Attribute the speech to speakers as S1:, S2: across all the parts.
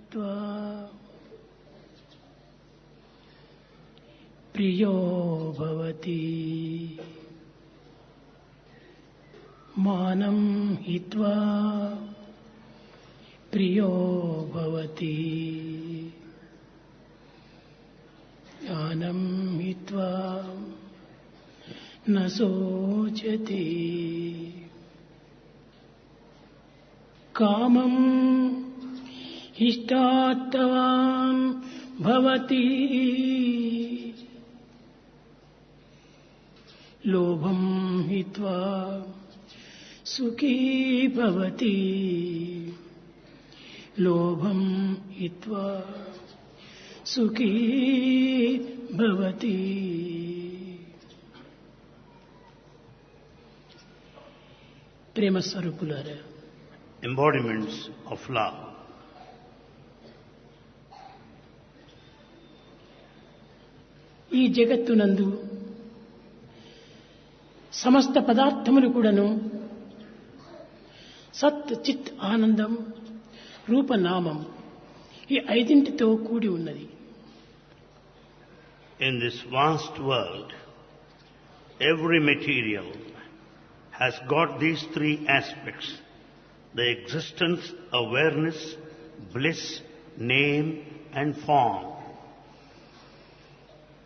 S1: हित्वा प्रियो भवति मानं हित्वा प्रियो भवति ज्ञानं हित्वा न शोचति कामं इष्टात्वान् भवति लोभं हित्वा सुखी भवति लोभं हित्वा सुखी भवति प्रेम स्वरूपुलारा
S2: embodiments of love.
S1: ఈ జగత్తునందు సమస్త పదార్థములు కూడాను సత్ చిత్ ఆనందం రూపనామం ఈ ఐదింటితో కూడి ఉన్నది.
S2: In this vast world, every material has got these three aspects: the existence, awareness, bliss, name and form.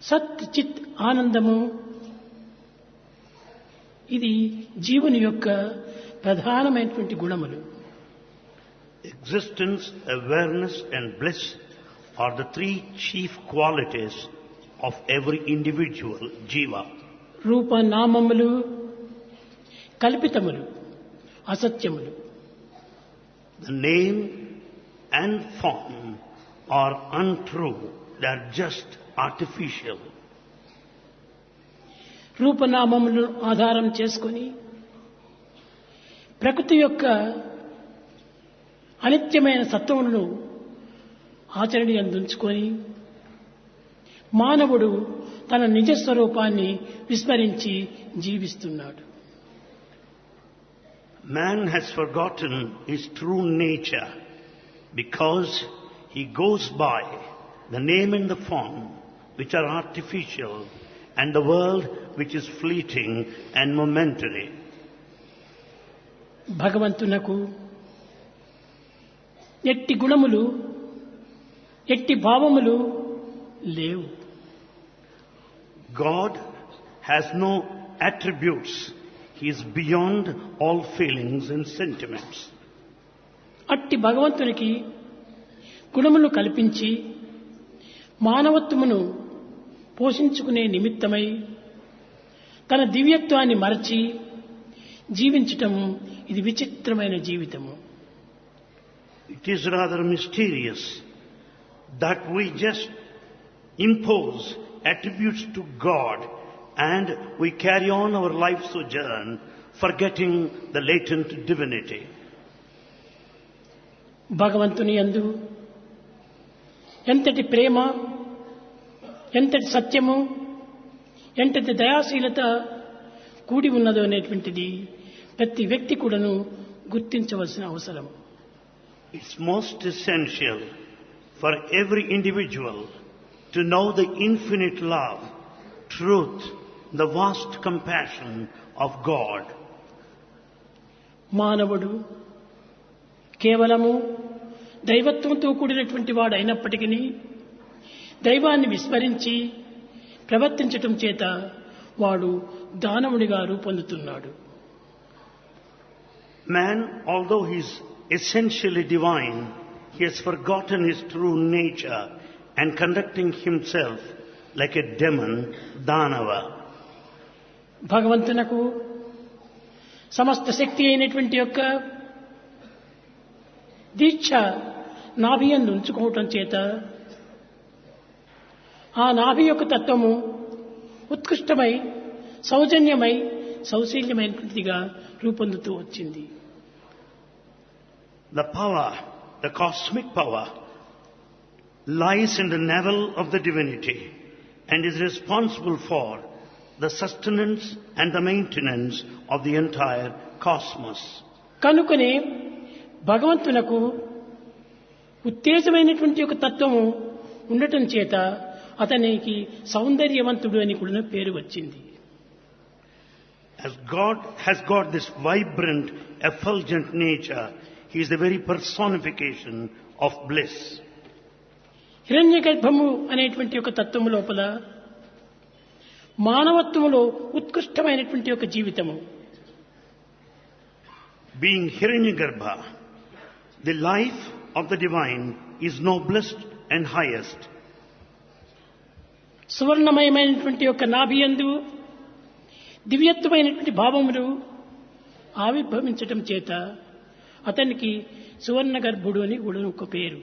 S1: సత్ చిత్ ఆనందము ఇది జీవుని యొక్క ప్రధానమైనటువంటి గుణములు.
S2: Existence, awareness and bliss are the three chief qualities of every individual jiva.
S1: రూప నామములు కల్పితములు, అసత్యములు.
S2: The name and form are untrue, they are just artificial.
S1: రూపనామములను ఆధారం చేసుకొని ప్రకృతి యొక్క అనిత్యమైన సత్వములను ఆచరణీయందు ఉంచుకొని మానవుడు తన నిజ స్వరూపాన్ని విస్మరించి జీవిస్తున్నాడు.
S2: Man has forgotten his true nature because he goes by the name and the form which are artificial and the world which is fleeting and momentary.
S1: భగవంతునకు ఎట్టి గుణములు ఎట్టి భావములు లేవు.
S2: God has no attributes. He is beyond all feelings and sentiments.
S1: అట్టి భగవంతునికి గుణములను కల్పించి మానవత్వమును పోషించుకునే నిమిత్తమై తన దివ్యత్వాన్ని మరచి జీవించటం ఇది విచిత్రమైన జీవితము.
S2: It is rather mysterious that we just impose attributes to God and we carry on our life sojourn forgetting the latent divinity.
S1: భగవంతుని యందు ఎంతటి ప్రేమ, ఎంతటి సత్యము, ఎంతటి దయాశీలత కూడి ఉన్నదో అనేటువంటిది ప్రతి వ్యక్తి కూడాను గుర్తించవలసిన అవసరం.
S2: It's most essential for every individual to know the infinite love, truth, the vast compassion of God.
S1: మానవుడు కేవలము దైవత్వంతో కూడినటువంటి వాడు అయినప్పటికీ దైవాన్ని విస్మరించి ప్రవర్తించటం చేత వాడు దానవుడిగా రూపొందుతున్నాడు.
S2: Man, although he is essentially divine, he has forgotten his true nature and conducting himself like a demon, Danava.
S1: భగవంతునకు సమస్త శక్తి అయినటువంటి యొక్క దీక్ష నాభియందు ఉంచుకోవటం చేత ఆ నాభి యొక్క తత్వము ఉత్కృష్టమై సౌజన్యమై సౌశీల్యమైనటువంటిదిగా రూపొందుతూ వచ్చింది.
S2: The power, the cosmic power, lies in the navel of the divinity and is responsible for the sustenance and the maintenance of the entire cosmos.
S1: కనుకనే భగవంతునకు ఉత్తేజమైనటువంటి ఒక తత్వము ఉండటం చేత అతనికి సౌందర్యవంతుడు అని కూడా పేరు వచ్చింది.
S2: As God has got this vibrant, effulgent nature, He is the very personification of bliss.
S1: హిరణ్య గర్భము అనేటువంటి ఒక తత్వము లోపల మానవత్వములో ఉత్కృష్టమైనటువంటి ఒక జీవితము.
S2: Being Hiranyagarbha, the life of the divine is noblest and highest.
S1: సువర్ణమయమైనటువంటి ఒక నాభియందు దివ్యత్వమైనటువంటి భావములు ఆవిర్భవించటం చేత అతనికి సువర్ణ గర్భుడు అని కూడా ఒక పేరు.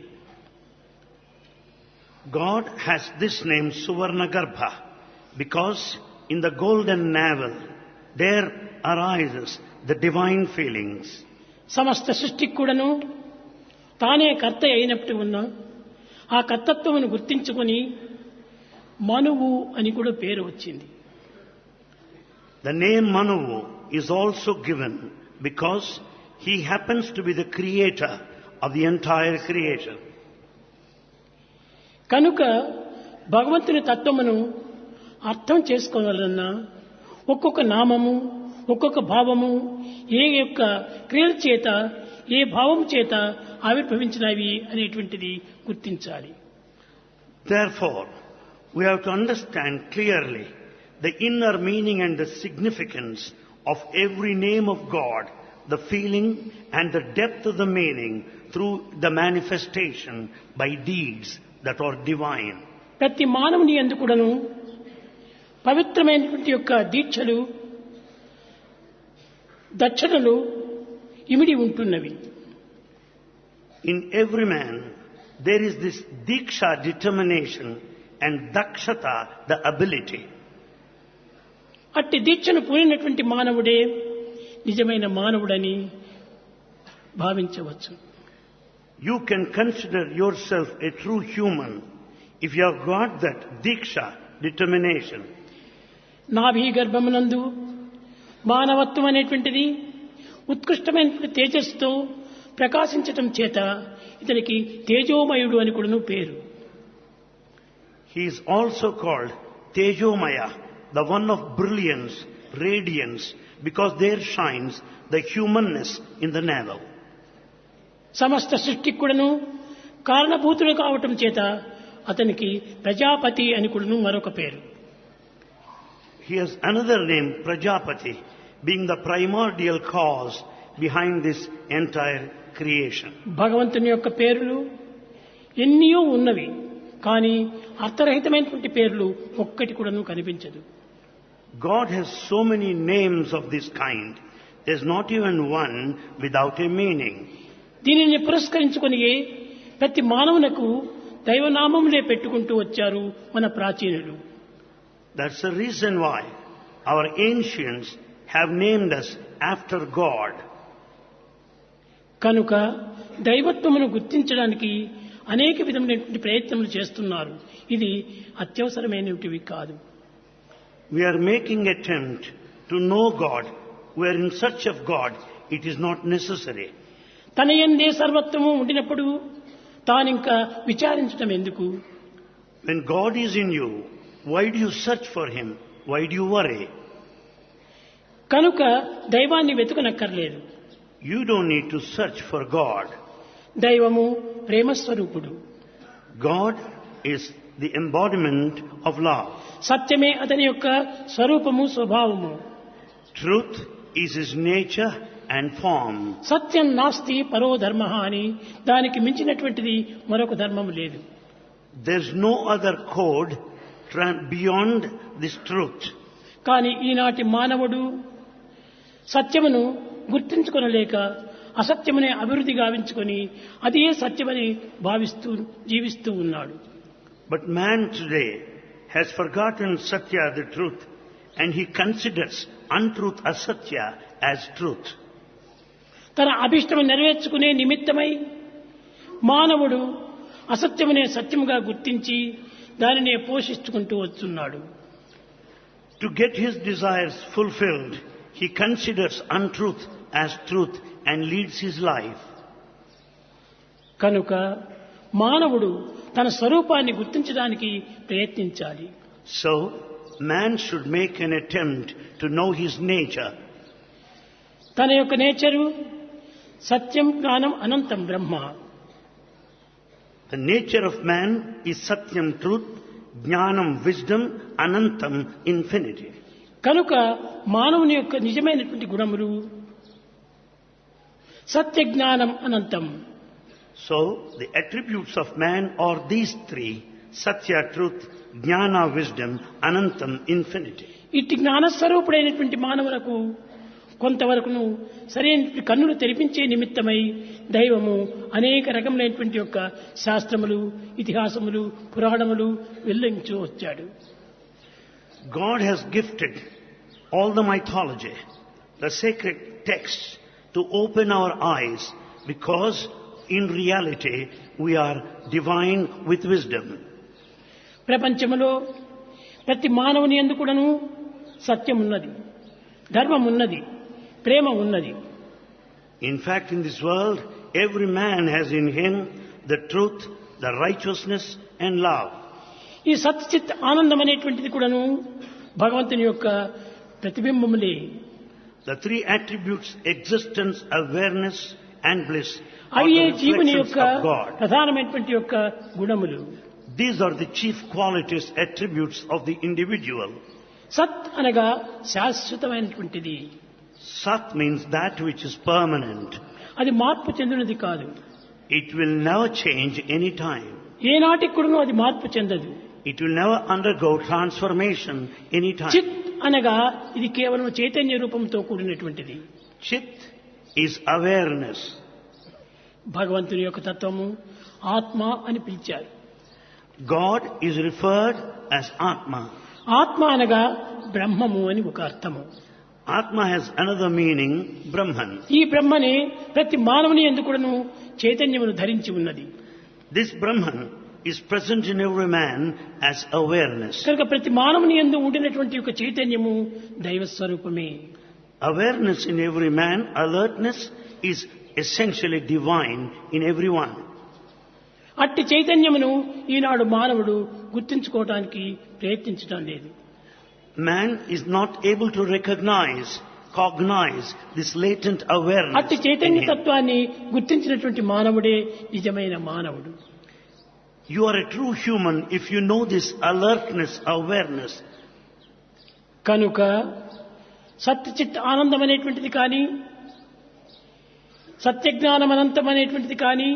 S2: God has this name Suvarnagarbha because in the golden navel there arises the divine feelings.
S1: సమస్త సృష్టికి కూడాను తానే కర్త అయినప్పుడు ఉన్న ఆ కర్తత్వమును గుర్తించుకొని మనువు అని కూడా పేరు వచ్చింది.
S2: The name Manu is also given because he happens to be the creator of the entire creation.
S1: కనుక భగవంతుని తత్వమును అర్థం చేసుకోవాలన్నా ఒక్కొక్క నామము ఒక్కొక్క భావము ఏ యొక్క క్రియల చేత ఏ భావం చేత ఆవిర్భవించినవి అనేటువంటిది గుర్తించాలి.
S2: Therefore, we have to understand clearly the inner meaning and the significance of every name of God, the feeling and the depth of the meaning through the manifestation by deeds that are divine.
S1: ప్రతి మానవుని యందు కూడాను పవిత్రమైనటువంటి యొక్క దీక్షలు దక్షతలు ఇమిడి ఉంటున్నవి.
S2: In every man there is this diksha, determination, and dakshata, the ability.
S1: అట్టి దీక్షను పూరినటువంటి మానవుడే నిజమైన మానవుడని భావించవచ్చు.
S2: You can consider yourself a true human if you have got that diksha, determination.
S1: నాభి గర్భమునందు మానవత్వం అనేటువంటిది ఉత్కృష్టమైనటువంటి తేజస్సుతో ప్రకాశించటం చేత ఇతనికి తేజోమయుడు అని కూడా పేరు.
S2: He is also called Tejomaya, the one of brilliance, radiance, because there shines the humanness in the navel.
S1: సమస్త సృష్టికి కూడాను కారణభూతుడు కావటం చేత అతనికి ప్రజాపతి అని కూడా మరొక పేరు.
S2: He has another name, Prajapati, being the primordial cause behind this entire creation.
S1: భగవంతుని యొక్క పేర్లు ఎన్నో ఉన్నవి, కానీ అర్థరహితమైనటువంటి పేర్లు ఒక్కటి కూడాను కనిపించదు.
S2: God has so many names of this kind. There's not even one without a meaning.
S1: దీనిని పురస్కరించుకొని ప్రతి మానవునకు దైవనామములే పెట్టుకుంటూ వచ్చారు మన ప్రాచీనులు.
S2: That's the reason why our ancients have named us after God.
S1: కనుక దైవత్వమును గుర్తించడానికి అనేక విధమైనటువంటి ప్రయత్నములు చేస్తున్నారు. ఇది అత్యవసరమైనవి కాదు.
S2: We are making attempt to know God. We are in search of God. It is not necessary.
S1: తన యందే సర్వత్వము ఉండినప్పుడు తానింకా విచారించటం ఎందుకు?
S2: When God is in you, why do you search for Him? Why do you worry?
S1: కనుక దైవాన్ని వెతుకనక్కర్లేదు.
S2: You don't need to search for God.
S1: దైవము ప్రేమస్వరూపుడు.
S2: God is the embodiment of love.
S1: సత్యమే అతని యొక్క స్వరూపము స్వభావము.
S2: Truth is His nature and form.
S1: సత్యం నాస్తి పరో ధర్మ అని దానికి మించినటువంటిది మరొక ధర్మము లేదు.
S2: There's no other code beyond this truth.
S1: కానీ ఈనాటి మానవుడు సత్యమును గుర్తించుకొనలేక అసత్యమునే అభివృద్ధి గావించుకొని అదే సత్యమని భావిస్తూ జీవిస్తూ ఉన్నాడు.
S2: But man today has forgotten Satya, the truth, and he considers untruth, asatya, as truth.
S1: తన అభిష్టము నెరవేర్చుకునే నిమిత్తమై మానవుడు అసత్యమునే సత్యముగా గుర్తించి దానినే పోషించుకుంటూ వస్తున్నాడు.
S2: To get his desires fulfilled, he considers untruth as truth and leads his life.
S1: కనుక మానవుడు తన స్వరూపాన్ని గుర్తించడానికి ప్రయత్నించాలి.
S2: So, man should make an attempt to know his nature.
S1: తన యొక్క నేచరు సత్యం, జ్ఞానం, అనంతం బ్రహ్మ.
S2: The nature of man is Satyam, truth, Jnanam, wisdom, Anantam, infinity.
S1: కనుక మానవుని యొక్క నిజమైనటువంటి గుణములు సత్య, జ్ఞానం, అనంతం.
S2: So, the attributes of man are these three: Satya, truth, Jnana, wisdom, Anantam, infinity.
S1: ఇట్టి జ్ఞానస్వరూపుడైనటువంటి మానవులకు కొంతవరకును సరైన కన్నులు తెరిపించే నిమిత్తమై దైవము అనేక రకములైనటువంటి యొక్క శాస్త్రములు, ఇతిహాసములు, పురాణములు వెల్లించు వచ్చాడు.
S2: God has gifted all the mythology, the sacred texts, to open our eyes, because in reality we are divine with wisdom.
S1: ప్రపంచములో ప్రతి మానవుని యందు కూడాను సత్యం ఉన్నది, ధర్మం ఉన్నది, ప్రేమ ఉన్నది.
S2: In fact, in this world, every man has in him the truth, the righteousness and love.
S1: ఈ సత్చిత్ ఆనందం అనేటువంటిది కూడాను భగవంతుని యొక్క ప్రతిబింబములే.
S2: The three attributes: existence, awareness and bliss, are
S1: అవి
S2: the
S1: జీవుని
S2: reflections
S1: యొక్క
S2: of God.
S1: ప్రధానమైనటువంటి యొక్క గుణములు.
S2: These are the chief qualities, attributes of the individual.
S1: సత్ అనగా శాశ్వతమైనటువంటిది.
S2: Sat means that which is permanent.
S1: అది మార్పు చెందినది కాదు.
S2: It will never change any time.
S1: ఏనాటికి కూడాను అది మార్పు చెందదు.
S2: It will never undergo transformation any time.
S1: చిత్ అనగా ఇది కేవలం చైతన్య రూపంతో కూడినటువంటిది.
S2: Chit is awareness.
S1: భగవంతుని యొక్క తత్వము ఆత్మ అని పిలిచారు.
S2: God is referred as Atma.
S1: ఆత్మ అనగా బ్రహ్మము అని ఒక అర్థము.
S2: Atma has another meaning, Brahman.
S1: ఈ బ్రహ్మనే ప్రతి మానవుని యందు కూడాను చైతన్యమును ధరించి ఉన్నది.
S2: This Brahman is present in every man as awareness.
S1: కనుక ప్రతి మానవుని యందు ఉండినటువంటి ఒక చైతన్యము దైవ స్వరూపమే.
S2: Awareness in every man, alertness, is essentially divine in everyone.
S1: అట్టి చైతన్యమును ఈనాడు మానవుడు గుర్తించుకోవడానికి ప్రయత్నించడం లేదు.
S2: Man is not able to cognize this latent awareness
S1: అట్టి
S2: in
S1: చైతన్య
S2: him.
S1: తత్వాన్ని గుర్తించినటువంటి మానవుడే నిజమైన మానవుడు.
S2: You are a true human if you know this alertness, awareness.
S1: కనుక సత్యచిత్ ఆనందం అనేటువంటిది కానీ, సత్యజ్ఞానం అనంతం అనేటువంటిది కానీ,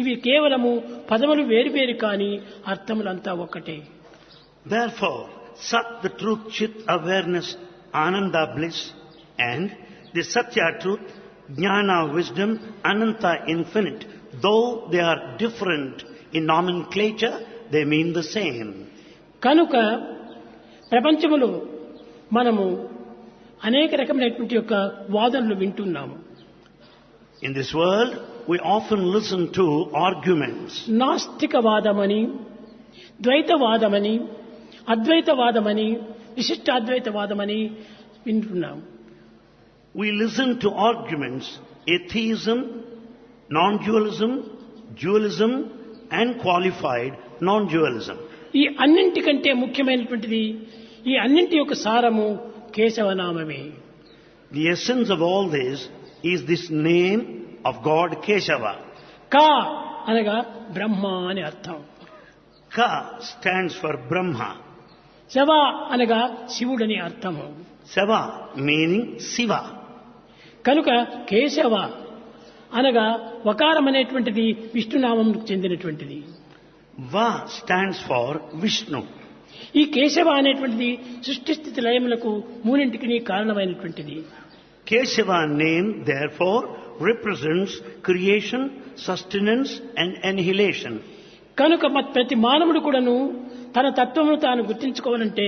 S1: ఇవి కేవలము పదములు వేరువేరు కానీ అర్థములంతా ఒక్కటే.
S2: Therefore, Sat, the truth, Chit, awareness, Ananda, bliss, and the Satya, truth, Jnana, wisdom, Ananta, infinite. Though they are different in nomenclature, they mean the same.
S1: కనుక ప్రపంచములో మనము అనేక రకమైనటువంటి యొక్క వాదనలు వింటున్నాము.
S2: In this world, we often listen to arguments.
S1: నాస్తికవాదమని, ద్వైతవాదమని, అద్వైతవాదమని, విశిష్టాద్వైతవాదమని వింటున్నాము.
S2: We listen to arguments, atheism, non-dualism, dualism, and qualified non-dualism.
S1: ఈ అన్నింటికంటే ముఖ్యమైనటువంటిది, ఈ అన్నింటి యొక్క సారము కేశవనామమే.
S2: The essence of all this is this name of God, Keshava.
S1: కా అనగా బ్రహ్మ అని అర్థం.
S2: Ka stands for Brahma.
S1: శవ అనగా శివుడని అర్థము.
S2: Seva meaning Siva.
S1: కనుక కేశవ అనగా వకారం అనేటువంటిది విష్ణునామంకు చెందినటువంటిది.
S2: Va stands for Vishnu.
S1: ఈ కేశవ అనేటువంటిది సృష్టి స్థితి లయములకు మూడింటికి కారణమైనటువంటిది.
S2: Keshava name therefore represents creation, sustenance and annihilation.
S1: కనుక ప్రతి మానవుడు కూడాను తన తత్వమును తాను గుర్తించుకోవాలంటే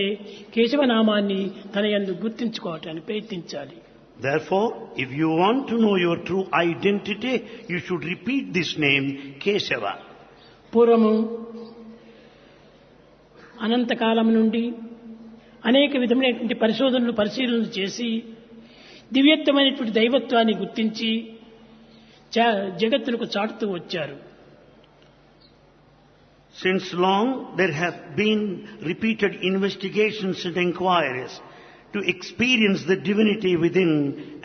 S1: కేశవనామాన్ని తన యందు గుర్తించుకోవటానికి ప్రయత్నించాలి.
S2: Therefore, if you want to know your true identity, you should repeat this name, Keshava.
S1: పూర్వము అనంతకాలం నుండి అనేక విధమైనటువంటి పరిశీలనలు చేసి దివ్యత్వమైనటువంటి దైవత్వాన్ని గుర్తించి జగత్తులకు చాటుతూ వచ్చారు.
S2: Since long there have been repeated investigations and inquiries to experience the divinity within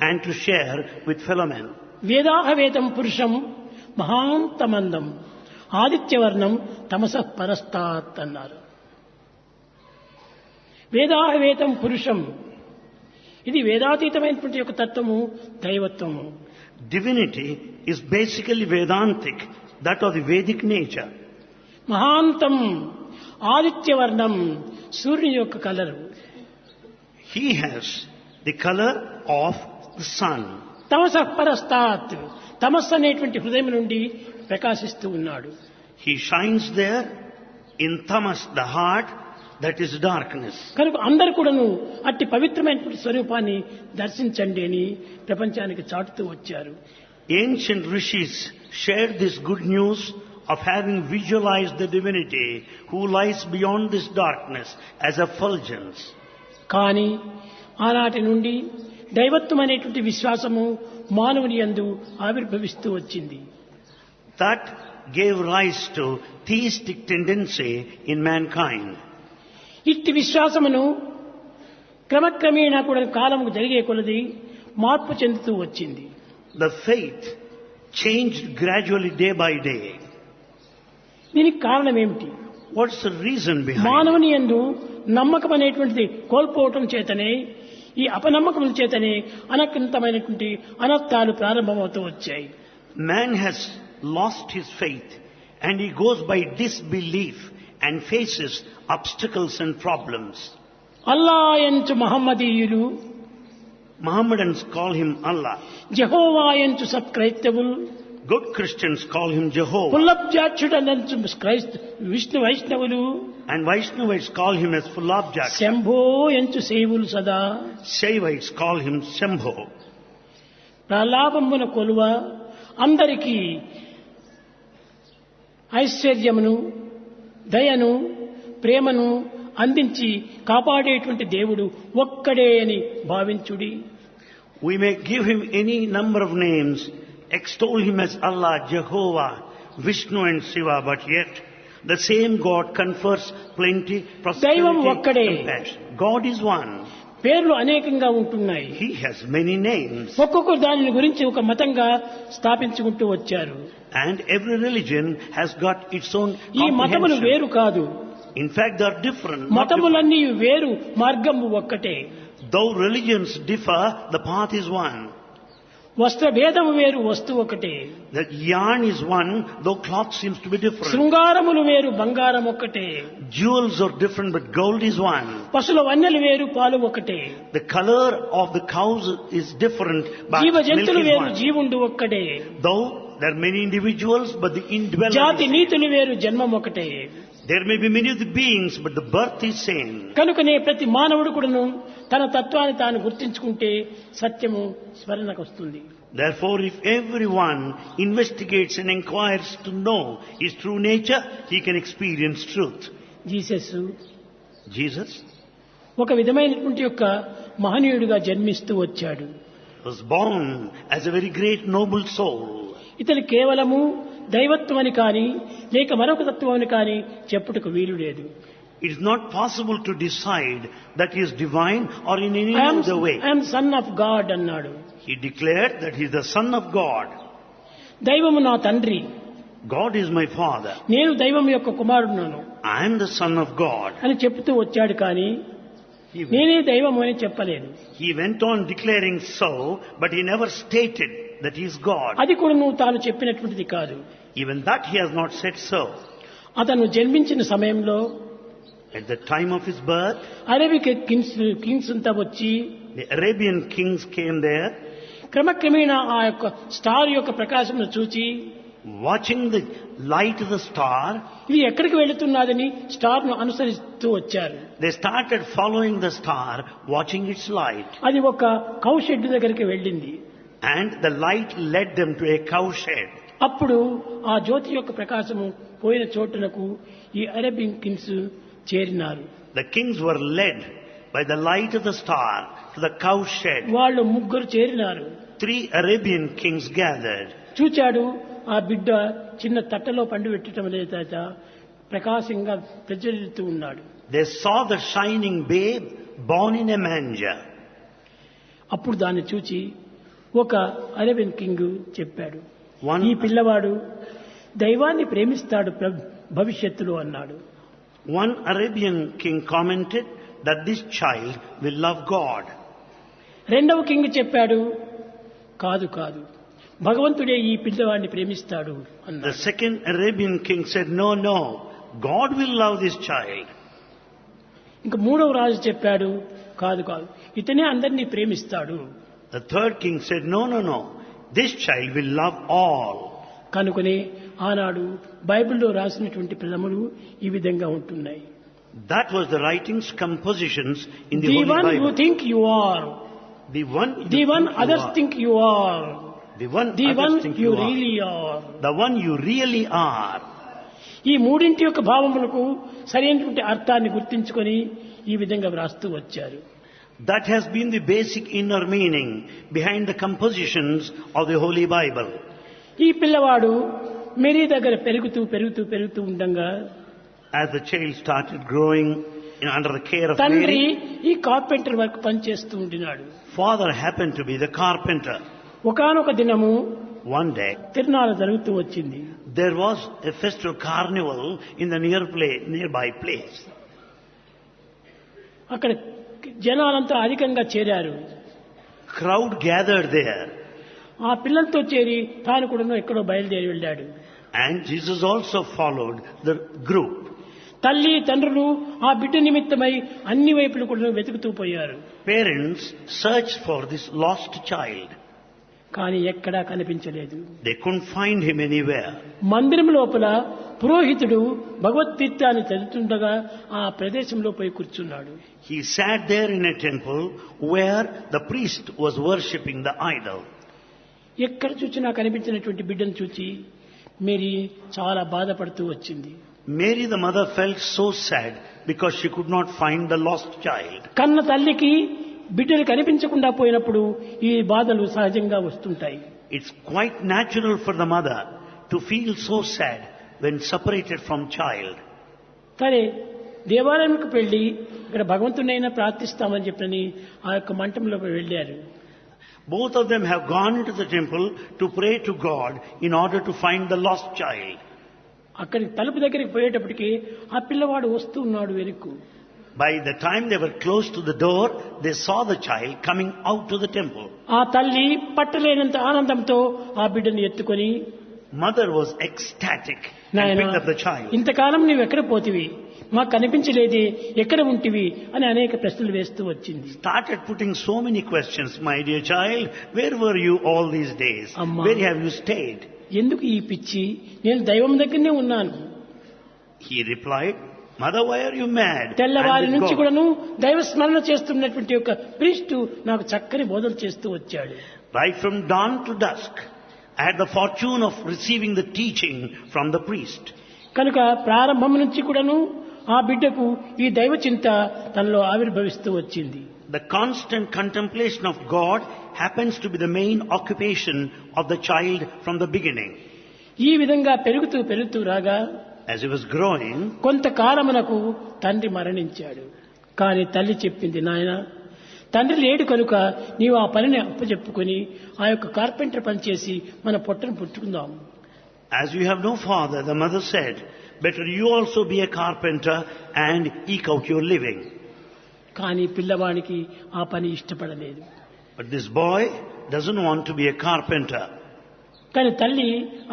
S2: and to share with fellow men.
S1: వేదాహవేదం పురుషం మహాంతమందం ఆదిత్యవర్ణం తమసః పరస్తాత్ అన్నారు. వేదాహవేదం పురుషం, ఇది వేదాతీతమైనటువంటి యొక్క తత్వము, దైవత్వము.
S2: Divinity is basically Vedantic, that of the Vedic nature.
S1: మహాంతం ఆదిత్యవర్ణం, సూర్యుని యొక్క colour.
S2: He has the color of the sun.
S1: తమసః పరస్తాత్, తమస్సు అనేటువంటి హృదయం నుండి ప్రకాశిస్తూ ఉన్నాడు.
S2: He shines there in tamas, the heart, that is darkness.
S1: కనుక అందరూ కూడాను అట్టి పవిత్రమైనటువంటి స్వరూపాన్ని దర్శించండి అని ప్రపంచానికి చాటుతూ వచ్చారు.
S2: Ancient rishis shared this good news of having visualized the divinity who lies beyond this darkness as effulgence.
S1: కానీ ఆనాటి నుండి దైవత్వం అనేటువంటి విశ్వాసము మానవుని యందు ఆవిర్భవిస్తూ వచ్చింది.
S2: That gave rise to theistic tendency in mankind.
S1: ఇట్టి విశ్వాసమును క్రమక్రమేణా కూడా కాలము జరిగే కొలది మార్పు చెందుతూ వచ్చింది.
S2: The faith changed gradually day by day.
S1: దీనికి కారణం ఏమిటి?
S2: What's the reason behind it?
S1: మానవుని యందు నమ్మకం అనేటువంటిది కోల్పోవటం చేతనే, ఈ అపనమ్మకం చేతనే అనంతమైనటువంటి అనర్థాలు ప్రారంభమవుతూ వచ్చాయి.
S2: Man has lost his faith and he goes by disbelief and faces obstacles and problems.
S1: Allah ఎంచు మహమ్మదీయులు,
S2: Mohammedans call him Allah.
S1: Jehovah ఎంచు సత్క్రైస్తవులు,
S2: Good Christians call him Jehovah.
S1: పుల్లబ్జాక్షుడనంచు విష్ణు వైష్ణవులు,
S2: And Vaishnavites call him as full object.
S1: Shambho ఎంచు సేవులు సదా,
S2: Shaivites call him Shambho.
S1: ప్రలాపమున కొలువ అందరికీ ఐశ్వర్యమును, దయను, ప్రేమను అందించి కాపాడేటువంటి దేవుడు ఒక్కడే అని భావించుడి.
S2: We may give him any number of names, extol him as Allah, Jehovah, Vishnu and Shiva, but yet the same God confers plenty,
S1: దైవం
S2: prosperity,
S1: ఒక్కడే.
S2: compassion. God is one.
S1: పేర్లు అనేకంగా ఉంటున్నాయి.
S2: He has many names.
S1: ఒక్కొక్క దానిని గురించి ఒక మతంగా స్థాపించుకుంటూ వచ్చారు.
S2: And every religion has got its own
S1: ఈ మతములు
S2: comprehension.
S1: వేరు కాదు.
S2: In fact, they are different. not different.
S1: మతములన్నీ వేరు, మార్గము ఒక్కటే.
S2: Though religions differ, the path is one.
S1: వస్త్ర భేదము వేరు, వస్తువు ఒకటే.
S2: The yarn is one, though cloth seems to be different.
S1: శృంగారములు వేరు, బంగారం ఒక్కటే.
S2: Jewels are different, but gold is one.
S1: పశుల వన్నెలు వేరు, పాలు ఒకటే.
S2: The color of the cows is different, but
S1: జీవ
S2: milk
S1: జంతువులు
S2: is
S1: వేరు,
S2: one.
S1: జీవుండు ఒక్కడే.
S2: Though there are many individuals, but the indweller
S1: జాతి
S2: is same.
S1: నీతులు వేరు, జన్మం ఒకటే.
S2: There may be many of the beings, but the birth is same.
S1: కనుకనే ప్రతి మానవుడు కూడాను తన తత్వాన్ని తాను గుర్తించుకుంటే సత్యము స్మరణకు వస్తుంది.
S2: Therefore, if everyone investigates and inquires to know his true nature, he can experience truth.
S1: Jesus
S2: Jesus
S1: ఒక విధమైనటువంటి యొక్క మహనీయుడిగా జన్మిస్తూ వచ్చాడు.
S2: was born as a very great noble soul.
S1: ఇతను కేవలము దైవత్వం అని కానీ లేక మరొక తత్వం అని కానీ చెప్పుటకు వీలు లేదు.
S2: It is not possible to decide that he is divine or in any other way.
S1: I'm son of God అన్నాడు.
S2: He declared that he is the son of God.
S1: దైవము నా తండ్రి,
S2: God is my father.
S1: నేను దైవం యొక్క కుమారుడును
S2: I am the son of God.
S1: అని చెప్తూ వచ్చాడు. కానీ నేనే దైవము అని చెప్పలేదు.
S2: He went on declaring so, but he never stated that he is God.
S1: అది కూడా నువ్వు తాను చెప్పినటువంటిది కాదు.
S2: Even that he has not said so.
S1: అతను జన్మించిన సమయంలో
S2: At the time of his birth,
S1: Arabic Kings అంతా వచ్చి
S2: the Arabian kings came there,
S1: క్రమక్రమేణా ఆ యొక్క స్టార్ యొక్క ప్రకాశమును చూచి
S2: watching the light of the star.
S1: ఇది ఎక్కడికి వెళుతున్నదని స్టార్ ను అనుసరిస్తూ వచ్చారు.
S2: They started following the star, watching its light.
S1: అది ఒక కౌ షెడ్ దగ్గరికి వెళ్ళింది.
S2: And the light led them to a cow shed.
S1: అప్పుడు ఆ జ్యోతి యొక్క ప్రకాశము పోయిన చోటునకు ఈ అరేబియన్ కింగ్స్ చేరినారు.
S2: The kings were led by the light of the star to the cow shed.
S1: వాళ్ళు ముగ్గురు చేరినారు.
S2: 3 Arabian kings gathered.
S1: చూచాడు, ఆ బిడ్డ చిన్న తట్టలో పండు పెట్టడం లేదట, ప్రకాశంగా ప్రజ్వలిస్తూ ఉన్నాడు.
S2: They saw the shining babe born in a manger.
S1: అప్పుడు దాన్ని చూచి ఒక అరేబియన్ కింగ్ చెప్పాడు,
S2: One,
S1: ఈ పిల్లవాడు దైవాన్ని ప్రేమిస్తాడు భవిష్యత్తులో అన్నాడు.
S2: one Arabian king commented that this child will love God.
S1: రెండవ కింగ్ చెప్పాడు, కాదు కాదు, భగవంతుడే ఈ పిల్లవాడిని ప్రేమిస్తాడు
S2: The
S1: అన్నాడు.
S2: second Arabian king said, no, no, God will love this child.
S1: ఇంకా మూడవ రాజు చెప్పాడు, కాదు కాదు, ఇతనే అందరినీ ప్రేమిస్తాడు.
S2: The third king said, no, no, no, this child will love all.
S1: కనుకనే ఆనాడు బైబిల్లో రాసినటువంటి పదములు ఈ విధంగా ఉంటున్నాయి.
S2: That was the writings, compositions in the
S1: the
S2: Holy
S1: one you
S2: Bible.
S1: Think you are,
S2: The one
S1: the
S2: you
S1: one
S2: think you
S1: others
S2: are.
S1: Think you are,
S2: The one
S1: the one
S2: others think
S1: you
S2: you are.
S1: Really are.
S2: The one you really are.
S1: ఈ మూడింటి యొక్క భావములకు సరైనటువంటి అర్థాన్ని గుర్తించుకొని ఈ విధంగా వ్రాస్తూ వచ్చారు.
S2: That has been the basic inner meaning behind the compositions of the Holy Bible.
S1: ఈ పిల్లవాడు మేరీ దగ్గర పెరుగుతూ పెరుగుతూ పెరుగుతూ ఉండగా
S2: As the child started growing under the care of
S1: తండ్రి
S2: Mary,
S1: ఈ కార్పెంటర్ వర్క్ పనిచేస్తూ ఉండినాడు.
S2: father happened to be the carpenter.
S1: ఒకానొక దినము
S2: One day,
S1: తిరునాళ్ళ జరుగుతూ వచ్చింది.
S2: there was a festival carnival in the nearby place.
S1: అక్కడ జనాలంతా అధికంగా చేరారు.
S2: Crowd gathered there,
S1: ఆ పిల్లలతో చేరి తాను కూడా ఎక్కడో బయలుదేరి వెళ్ళాడు.
S2: and Jesus also followed the group.
S1: తల్లి తండ్రులు ఆ బిడ్డ నిమిత్తమై అన్ని వైపులు కూడా వెతుకుతూ పోయారు.
S2: Parents searched for this lost child.
S1: కానీ ఎక్కడా కనిపించలేదు.
S2: They couldn't find him anywhere.
S1: మందిరం లోపల పురోహితుడు భగవద్గీతాన్ని చదువుతుండగా ఆ ప్రదేశంలో పోయి కూర్చున్నాడు.
S2: He sat there in a temple where the priest was worshipping the idol.
S1: ఎక్కడ చూసినా కనిపించినటువంటి బిడ్డను చూచి మేరీ చాలా బాధపడుతూ వచ్చింది.
S2: Mary the mother felt so sad because she could not find the lost child.
S1: కన్న తల్లికి బిడ్డలు కనిపించకుండా పోయినప్పుడు ఈ బాధలు సహజంగా వస్తుంటాయి.
S2: It's quite natural for the mother to feel so sad when separated from child.
S1: సరే దేవాలయంకి వెళ్ళి ఇక్కడ భగవంతునైనా ప్రార్థిస్తామని చెప్పని ఆ యొక్క మంటంలోకి వెళ్ళారు.
S2: Both of them have gone into the temple to pray to God in order to find the lost child.
S1: అక్కడికి తలుపు దగ్గరికి పోయేటప్పటికి ఆ పిల్లవాడు వస్తూ ఉన్నాడు వెనుక్కు.
S2: By the time they were close to the door, they saw the child coming out to the temple.
S1: ఆ తల్లి పట్టలేనంత ఆనందంతో ఆ బిడ్డను ఎత్తుకొని,
S2: Mother was ecstatic and
S1: నాయనా
S2: picked up the child.
S1: ఇంతకాలం నీవు ఎక్కడ పోతివి, మాకు కనిపించలేదే, ఎక్కడ ఉంటివి అని అనేక ప్రశ్నలు వేస్తూ వచ్చింది.
S2: Started putting so many questions. My dear child, where were you all these days?
S1: Amma.
S2: Where have you stayed?
S1: ఎందుకు ఈ పిచ్చి, నేను దైవం దగ్గరనే ఉన్నాను.
S2: He replied, Mother, why are you mad?
S1: తెల్లవారి
S2: I'm with
S1: నుంచి
S2: God.
S1: కూడాను దైవ స్మరణ చేస్తున్నటువంటి ఒక ప్రీస్టు నాకు చక్కని బోధలు చేస్తూ వచ్చాడు.
S2: Right from dawn to dusk, I had the fortune of receiving the teaching from the priest.
S1: కనుక ప్రారంభం నుంచి కూడాను ఆ బిడ్డకు ఈ దైవ చింత తనలో ఆవిర్భవిస్తూ వచ్చింది.
S2: The constant contemplation of God happens to be the main occupation of the child from the beginning.
S1: ఈ విధంగా పెరుగుతూ పెరుగుతూ రాగా
S2: As he was growing,
S1: కొంతకాలమునకు తండ్రి మరణించాడు. కానీ తల్లి చెప్పింది, నాయన తండ్రి లేడు కనుక నీవు ఆ పనిని అప్పచెప్పుకొని ఆ యొక్క కార్పెంటర్ పని చేసి మన పొట్టను పుట్టుకుందాం.
S2: as you have no father, the mother said, better you also be a carpenter and eke out your living.
S1: కానీ పిల్లవానికి ఆ పని ఇష్టపడలేదు.
S2: But this boy doesn't want to be a carpenter.
S1: కానీ తల్లి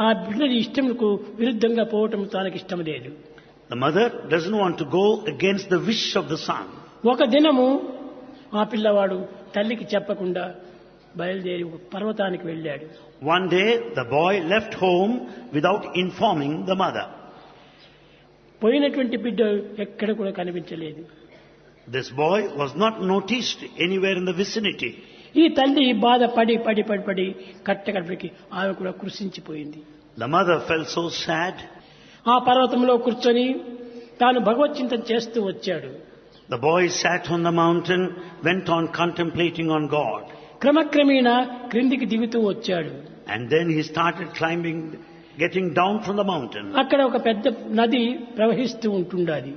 S1: ఆ బిడ్డని ఇష్టములకు విరుద్ధంగా పోవటం తనకి ఇష్టం లేదు.
S2: The mother doesn't want to go against the wish of the son.
S1: ఒక దినము ఆ పిల్లవాడు తల్లికి చెప్పకుండా బయలుదేరి ఒక పర్వతానికి వెళ్ళాడు.
S2: One day the boy left home without informing the mother.
S1: పోయినటువంటి బిడ్డ ఎక్కడ కూడా కనిపించలేదు.
S2: This boy was not noticed anywhere in the vicinity.
S1: ఈ తల్లి బాధ పడి పడి పడి పడి కట్టకడికి ఆమె కూడా కృషించిపోయింది.
S2: The mother felt so sad.
S1: ఆ పర్వతంలో కూర్చొని తాను భగవచ్చింతన చేస్తూ వచ్చాడు.
S2: The boy sat on the mountain, went on contemplating on God.
S1: క్రమక్రమేణా క్రిందికి దిగుతూ వచ్చాడు.
S2: And then he started climbing getting down from the mountain.
S1: అక్కడ ఒక పెద్ద నది ప్రవహిస్తూ ఉంటుండాది.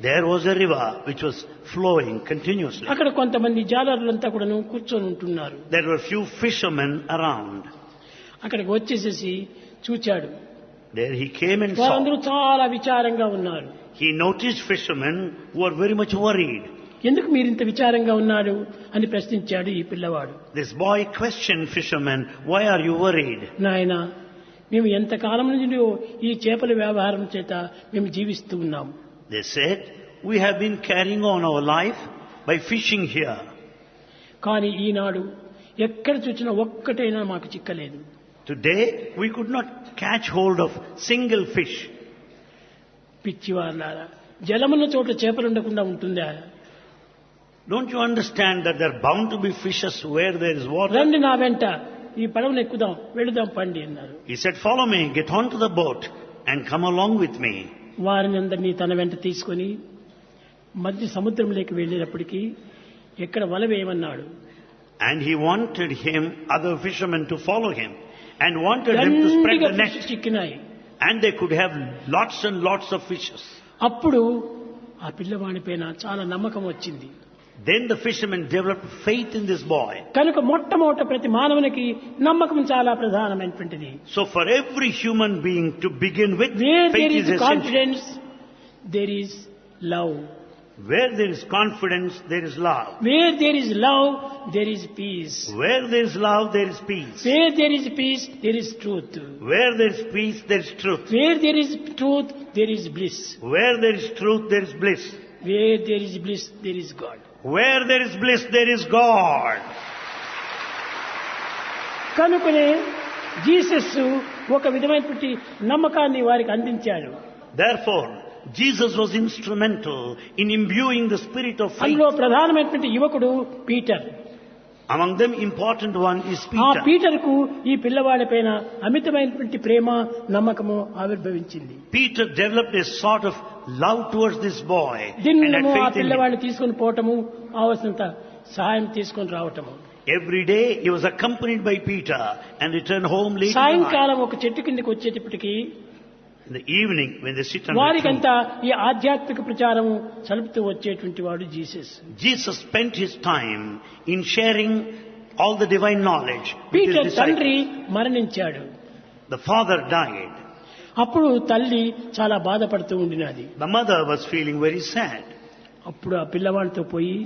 S2: There was a river which was flowing continuously.
S1: అక్కడ కొంతమంది జాలరులంతా కూడాను కూర్చొని ఉంటున్నారు.
S2: There were few fishermen around.
S1: అక్కడికి వచ్చేసేసి చూచాడు.
S2: There he came and saw.
S1: వారందరూ చాలా విచారంగా ఉన్నారు.
S2: He noticed fishermen who were very much worried.
S1: ఎందుకు మీరు ఇంత విచారంగా ఉన్నారు అని ప్రశ్నించాడు ఈ పిల్లవాడు.
S2: This boy questioned fishermen, why are you worried?
S1: నాయన, మేము ఎంత కాలం నుంచి ఈ చేపల వ్యవహారం చేత మేము జీవిస్తూ ఉన్నాం.
S2: They said, we have been carrying on our life by fishing here.
S1: కానీ ఈనాడు ఎక్కడ చూసినా ఒక్కటైనా మాకు చిక్కలేదు.
S2: Today we could not catch hold of single fish.
S1: పిచ్చివారులారా, జలమున్న చోట చేపలు ఉండకుండా ఉంటుందా?
S2: Don't you understand that there are bound to be fishes where there is water?
S1: రండి నా వెంట, ఈ పడవను ఎక్కుదాం, వెళుదాం పండి అన్నారు.
S2: He said, follow me, get onto the boat and come along with me.
S1: వారిని అందరినీ తన వెంట తీసుకొని మధ్య సముద్రంలోకి వెళ్ళేటప్పటికీ ఎక్కడ వల వేయమన్నాడు.
S2: And he wanted him, other fishermen, to follow him and wanted him to spread the net.
S1: చిక్కినాయి.
S2: And they could have lots and lots of fishes.
S1: అప్పుడు ఆ పిల్లవాడి పైన చాలా నమ్మకం వచ్చింది.
S2: Then the fishermen developed faith in this boy.
S1: కనుక మొట్టమొదట ప్రతి మానవునికి నమ్మకం చాలా ప్రధానమైనటువంటిది.
S2: So for every human being to begin with,
S1: Where there
S2: faith
S1: is
S2: is essential.
S1: confidence, there is love.
S2: Where there is confidence, there is love.
S1: Where there is love, there is peace.
S2: Where there is love, there is peace.
S1: Where there is peace, there is truth.
S2: Where there is peace, there is truth.
S1: Where there is truth, there is bliss.
S2: Where there is truth, there is bliss.
S1: Where there is bliss, there is God.
S2: Where there is bliss, there is God.
S1: కనుకనే Jesus ఒక విధమైనటువంటి నమ్మకాన్ని వారికి అందించాడు.
S2: Therefore, Jesus was instrumental in imbuing the spirit of faith.
S1: అందులో ప్రధానమైనటువంటి యువకుడు Peter.
S2: Among them, important one is
S1: ఆ
S2: Peter.
S1: పీటర్కు ఈ పిల్లవాడి పైన అమితమైనటువంటి ప్రేమ, నమ్మకము ఆవిర్భవించింది.
S2: Peter developed a sort of love towards this boy and
S1: దినము
S2: had
S1: ఆ
S2: faith in him.
S1: పిల్లవాడిని తీసుకొని పోవటము, కావలసినంత సహాయం తీసుకొని రావటము.
S2: Every day he was accompanied by Peter and returned home late in the night.
S1: సాయంకాలం ఒక చెట్టు కిందకి వచ్చేటప్పటికి
S2: In the evening, when they sit on the tree,
S1: వారికంతా ఈ ఆధ్యాత్మిక ప్రచారము సలుపుతూ వచ్చేటువంటి వాడు Jesus.
S2: Jesus spent his time in sharing all the divine knowledge with his
S1: Peter
S2: disciples.
S1: తండ్రి మరణించాడు.
S2: The father died.
S1: అప్పుడు తల్లి చాలా బాధపడుతూ ఉండినది.
S2: The mother was feeling very sad.
S1: అప్పుడు ఆ పిల్లవాడితో పోయి,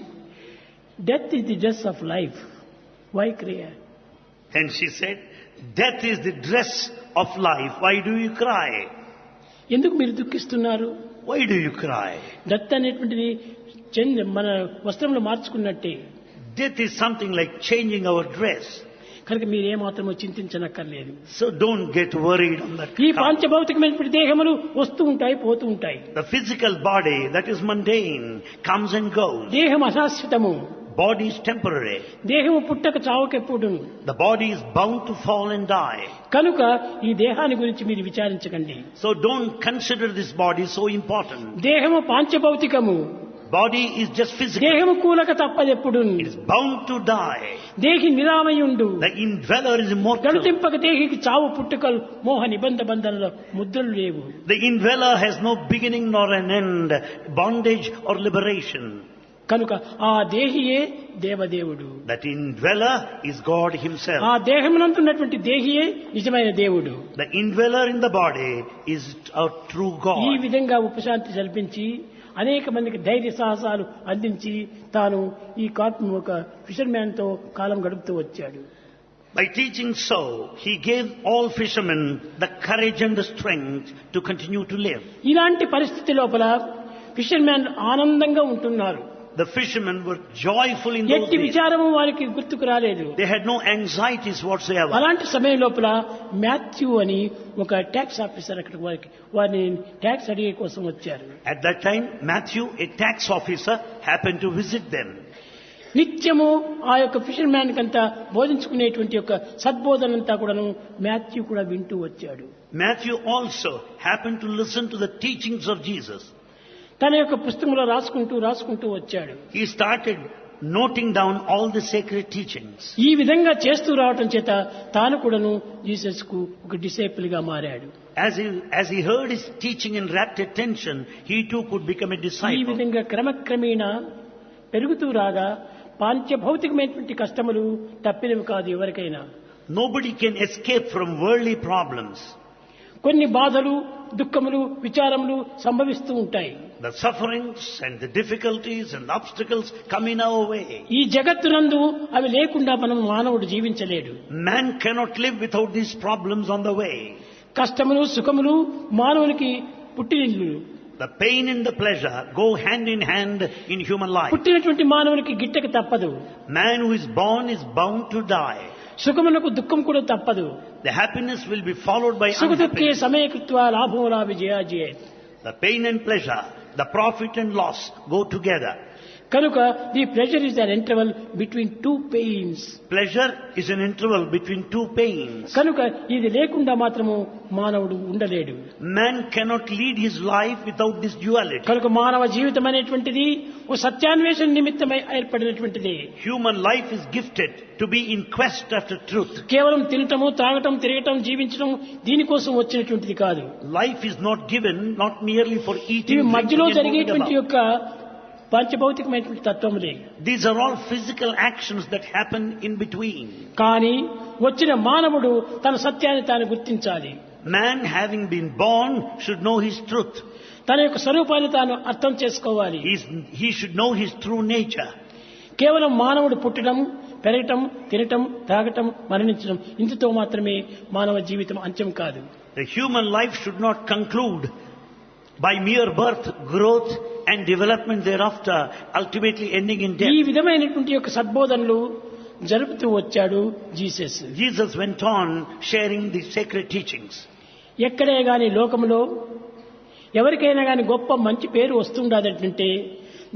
S1: death is the dress of life, why cry?
S2: And she said, death is the dress of life. Why do you cry?
S1: ఎందుకు మీరు దుఃఖిస్తున్నారు?
S2: Why do you cry?
S1: Death అనేటువంటిది మన వస్త్రంలో మార్చుకున్నట్టే.
S2: Death is something like changing our dress.
S1: కనుక మీరేమాత్రమో చింతించనక్కర్లేదు.
S2: So don't get worried on that
S1: ఈ
S2: count.
S1: పాంచభౌతికమైనటువంటి దేహములు వస్తూ ఉంటాయి, పోతూ ఉంటాయి.
S2: The physical body that is mundane comes and goes.
S1: దేహం అశాశ్వతము.
S2: Body is temporary.
S1: దేహము పుట్టక చావకెప్పుడు.
S2: The body is bound to fall and die.
S1: కనుక ఈ దేహాన్ని గురించి మీరు విచారించకండి.
S2: So don't consider this body so important.
S1: దేహము పాంచభౌతికము.
S2: Body is just physical.
S1: దేహము కూలక తప్పదెప్పుడు.
S2: It is bound to die.
S1: దేహి నిరామయుండు.
S2: The indweller is immortal.
S1: గణతింపక దేహికి చావు పుట్టుకలు మోహ నిబంధ బంధనలో ముద్రలు లేవు.
S2: The indweller has no beginning nor an end, bondage or liberation.
S1: కనుక ఆ దేహియే దేవదేవుడు.
S2: That indweller is God himself.
S1: ఆ దేహమునంతున్నటువంటి దేహియే నిజమైన దేవుడు.
S2: The indweller in the body is our true
S1: ఈ
S2: God.
S1: విధంగా ఉపశాంతి కల్పించి అనేక మందికి ధైర్య సాహసాలు అందించి తాను ఈ ఒక ఫిషర్ మ్యాన్ తో కాలం గడుపుతూ వచ్చాడు.
S2: By teaching so, he gave all fishermen the courage and the strength to continue to live.
S1: ఇలాంటి పరిస్థితి లోపల ఫిషర్ మ్యాన్ ఆనందంగా ఉంటున్నారు.
S2: The fishermen were joyful in those
S1: ఎట్టి
S2: days.
S1: విచారము వారికి గుర్తుకు రాలేదు.
S2: They had no anxieties whatsoever.
S1: అలాంటి సమయం లోపల మాథ్యూ అని ఒక ట్యాక్స్ ఆఫీసర్ అక్కడ వారిని ట్యాక్స్ అడిగే కోసం వచ్చారు.
S2: At that time, Matthew, a tax officer, happened to visit them.
S1: నిత్యము ఆ యొక్క ఫిషర్ మ్యాన్ కంతా బోధించుకునేటువంటి యొక్క సద్బోధనంతా కూడాను మాథ్యూ కూడా వింటూ వచ్చాడు.
S2: Matthew also happened to listen to the teachings of Jesus.
S1: తన యొక్క పుస్తకంలో రాసుకుంటూ వచ్చాడు.
S2: He started noting down all the sacred teachings.
S1: ఈ విధంగా చేస్తూ రావటం చేత తాను కూడాను జీసస్ కు ఒక డిసైపుల్ గా మారాడు.
S2: As he heard his teaching and rapt attention, he too could become a
S1: ఈ
S2: disciple.
S1: విధంగా క్రమక్రమేణా పెరుగుతూ రాగా పాంచభౌతికమైనటువంటి కష్టములు తప్పినవి కాదు ఎవరికైనా.
S2: Nobody can escape from worldly problems.
S1: కొన్ని బాధలు, దుఃఖములు, విచారములు సంభవిస్తూ ఉంటాయి.
S2: The sufferings and the difficulties and the obstacles come in our way.
S1: ఈ జగత్తునందు అవి లేకుండా మనం మానవుడు జీవించలేడు.
S2: Man cannot live without these problems on the way.
S1: కష్టములు, సుఖములు మానవునికి పుట్టినిల్లు.
S2: The pain and the pleasure go hand in hand in human life.
S1: పుట్టినటువంటి మానవునికి గిట్టక తప్పదు.
S2: Man who is born is bound to die.
S1: సుఖమునకు దుఃఖం కూడా తప్పదు.
S2: The happiness will be followed by
S1: సుఖదుఃఖే
S2: unhappiness.
S1: సమయకృత్వ లాభోలా విజయాజయ.
S2: The pain and pleasure, the profit and loss go together.
S1: కనుక the pleasure is an interval between two pains.
S2: Pleasure is an interval between two pains.
S1: కనుక ఇది లేకుండా మాత్రము మానవుడు ఉండలేడు.
S2: Man cannot lead his life without this duality.
S1: కనుక మానవ జీవితం అనేటువంటిది ఓ సత్యాన్వేషణ నిమిత్తమై ఏర్పడినటువంటిది.
S2: Human life is gifted to be in quest after truth.
S1: కేవలం తినటము, త్రాగటం, తిరగటం, జీవించడం దీనికోసం వచ్చినటువంటిది కాదు.
S2: Life is not given not merely for eating,
S1: ఇవి మధ్యలో
S2: drinking and moving
S1: జరిగేటువంటి
S2: about.
S1: యొక్క పంచభౌతికమైనటువంటి తత్వములే.
S2: These are all physical actions that happen in between.
S1: కానీ వచ్చిన మానవుడు తన సత్యాన్ని తాను గుర్తించాలి.
S2: Man, having been born, should know his truth.
S1: తన యొక్క స్వరూపాన్ని తాను అర్థం చేసుకోవాలి.
S2: He should know his true nature.
S1: కేవలం మానవుడు పుట్టడం, పెరగటం, తినటం, తాగటం, మరణించడం ఇంతతో మాత్రమే మానవ జీవితం అంత్యం కాదు.
S2: The human life should not conclude by mere birth, growth and development thereafter, ultimately ending in
S1: ఈ
S2: death.
S1: విధమైనటువంటి యొక్క సద్బోధనలు జరుపుతూ వచ్చాడు Jesus.
S2: Jesus went on sharing the sacred teachings.
S1: ఎక్కడే గాని లోకములో ఎవరికైనా గాని గొప్ప మంచి పేరు వస్తుండదంటే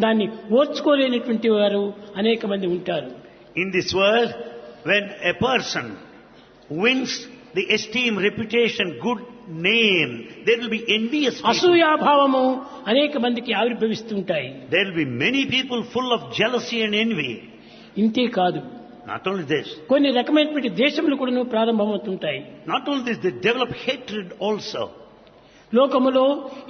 S1: దాన్ని ఓర్చుకోలేనటువంటి వారు అనేక మంది ఉంటారు.
S2: In this world, when a person wins the esteem, reputation, good name, there will be envious people.
S1: అసూయాభావము అనేక మందికి ఆవిర్భవిస్తుంటాయి.
S2: There will be many people full of jealousy and envy.
S1: ఇంతే కాదు,
S2: Not only this,
S1: కొన్ని రకమైనటువంటి దేశములు కూడా ప్రారంభమవుతుంటాయి.
S2: not only this, they develop hatred also.
S1: లోకములో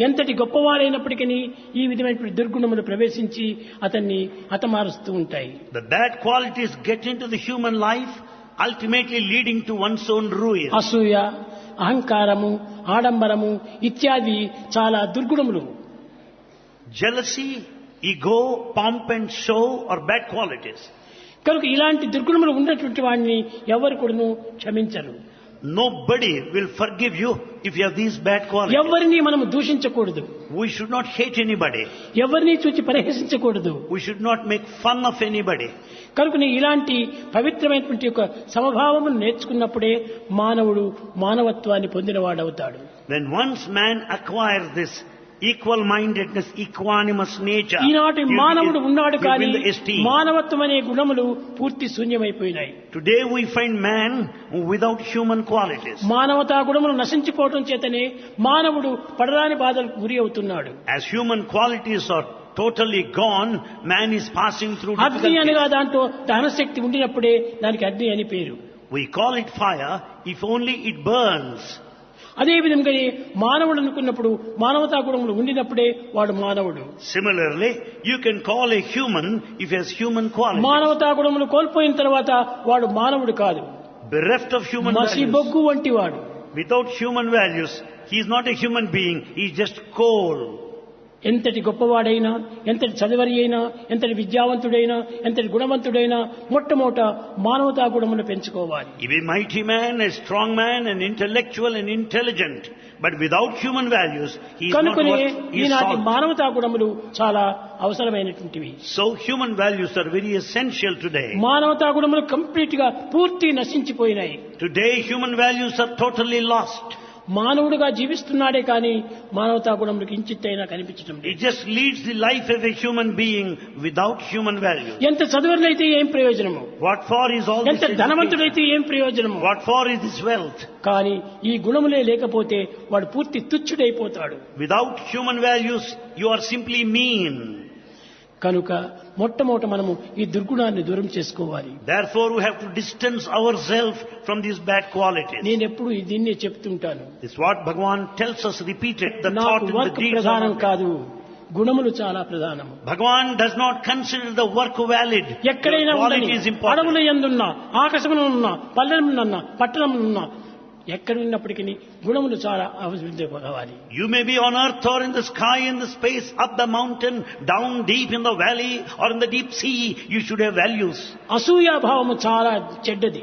S1: ఎంతటి గొప్పవారైనప్పటికీ ఈ విధమైనటువంటి దుర్గుణములు ప్రవేశించి అతన్ని హతమారుస్తూ ఉంటాయి.
S2: The bad qualities get into the human life, ultimately leading to one's own ruin.
S1: అసూయ, అహంకారము, ఆడంబరము ఇత్యాది చాలా దుర్గుణములు.
S2: Jealousy, ego, pomp and show are bad qualities.
S1: కనుక ఇలాంటి దుర్గుణములు ఉన్నటువంటి వాడిని ఎవరు కూడాను క్షమించరు.
S2: Nobody will forgive you if you have these bad qualities.
S1: ఎవరిని మనము దూషించకూడదు.
S2: We should not hate anybody.
S1: ఎవరిని చూచి పరిహసించకూడదు.
S2: We should not make fun of anybody.
S1: కనుక ఇలాంటి పవిత్రమైనటువంటి యొక్క సమభావమును నేర్చుకున్నప్పుడే మానవుడు మానవత్వాన్ని పొందినవాడవుతాడు.
S2: When once man acquires this equal-mindedness, equanimous nature,
S1: ఈనాటి మానవుడు ఉన్నాడు
S2: you
S1: కానీ
S2: win the esteem.
S1: మానవత్వం అనే గుణములు పూర్తి శూన్యమైపోయినాయి.
S2: Today we find man without human qualities.
S1: మానవతా గుణములు నశించిపోవడం చేతనే మానవుడు పడరాని బాధలకు గురి అవుతున్నాడు.
S2: As human qualities are totally gone, man is passing through
S1: అగ్ని
S2: difficulties.
S1: అనగా దాంట్లో దహనశక్తి ఉండినప్పుడే దానికి అగ్ని అని పేరు.
S2: We call it fire if only it burns.
S1: అదే విధంగా మానవుడు అనుకున్నప్పుడు మానవతా గుణములు ఉండినప్పుడే వాడు మానవుడు.
S2: Similarly, you can call a human if he has human qualities.
S1: మానవతా గుణములు కోల్పోయిన తర్వాత వాడు మానవుడు కాదు,
S2: Bereft of human
S1: మసి
S2: values.
S1: బొగ్గు వంటి వాడు.
S2: Without human values, he is not a human being, he is just coal.
S1: ఎంతటి గొప్పవాడైనా, ఎంతటి చదివరి అయినా, ఎంతటి విద్యావంతుడైనా, ఎంతటి గుణవంతుడైనా మొట్టమొదట మానవతా గుణములు పెంచుకోవాలి.
S2: He be a mighty man, a strong man, an intellectual and intelligent. But without human values, he is not
S1: కనుకనే
S2: worth his
S1: ఈనాటి
S2: salt.
S1: మానవతా గుణములు చాలా అవసరమైనటువంటివి.
S2: So human values are very essential today.
S1: మానవతా గుణములు కంప్లీట్ గా పూర్తి నశించిపోయినాయి.
S2: Today human values are totally lost.
S1: మానవుడుగా జీవిస్తున్నాడే కానీ మానవతా గుణములకు ఇంచిత్తైనా కనిపించడం
S2: He
S1: లేదు.
S2: just leads the life of a human being without human values.
S1: ఎంత చదువులైతే ఏం ప్రయోజనము,
S2: What for is all this
S1: ఎంత
S2: education?
S1: ధనవంతుడైతే ఏం ప్రయోజనము.
S2: What for is this wealth?
S1: కానీ ఈ గుణములే లేకపోతే వాడు పూర్తి తుచ్చుడైపోతాడు.
S2: Without human values, you are simply mean.
S1: కనుక మొట్టమొదట మనము ఈ దుర్గుణాన్ని దూరం చేసుకోవాలి.
S2: Therefore we have to distance ourselves from these bad qualities.
S1: నేను ఎప్పుడు దీన్నే చెప్తుంటాను.
S2: This is what Bhagavan tells us repeated. The
S1: నాకు
S2: thought and the
S1: work
S2: deeds
S1: ప్రధానం
S2: are
S1: కాదు, గుణములు చాలా ప్రధానము.
S2: Bhagavan does not consider the work valid.
S1: ఎక్కడైనా
S2: The quality is important.
S1: అడవుల యందున్నా, ఆకాశమున ఉన్నా, పల్లెమున్నా, పట్టణమున్నా, ఎక్కడ ఉన్నప్పటికీ గుణములు చాలా అభివృద్ధి కావాలి.
S2: You may be on earth or in the sky, in the space, up the mountain, down deep in the valley or in the deep sea. You should have values.
S1: అసూయాభావము చాలా చెడ్డది.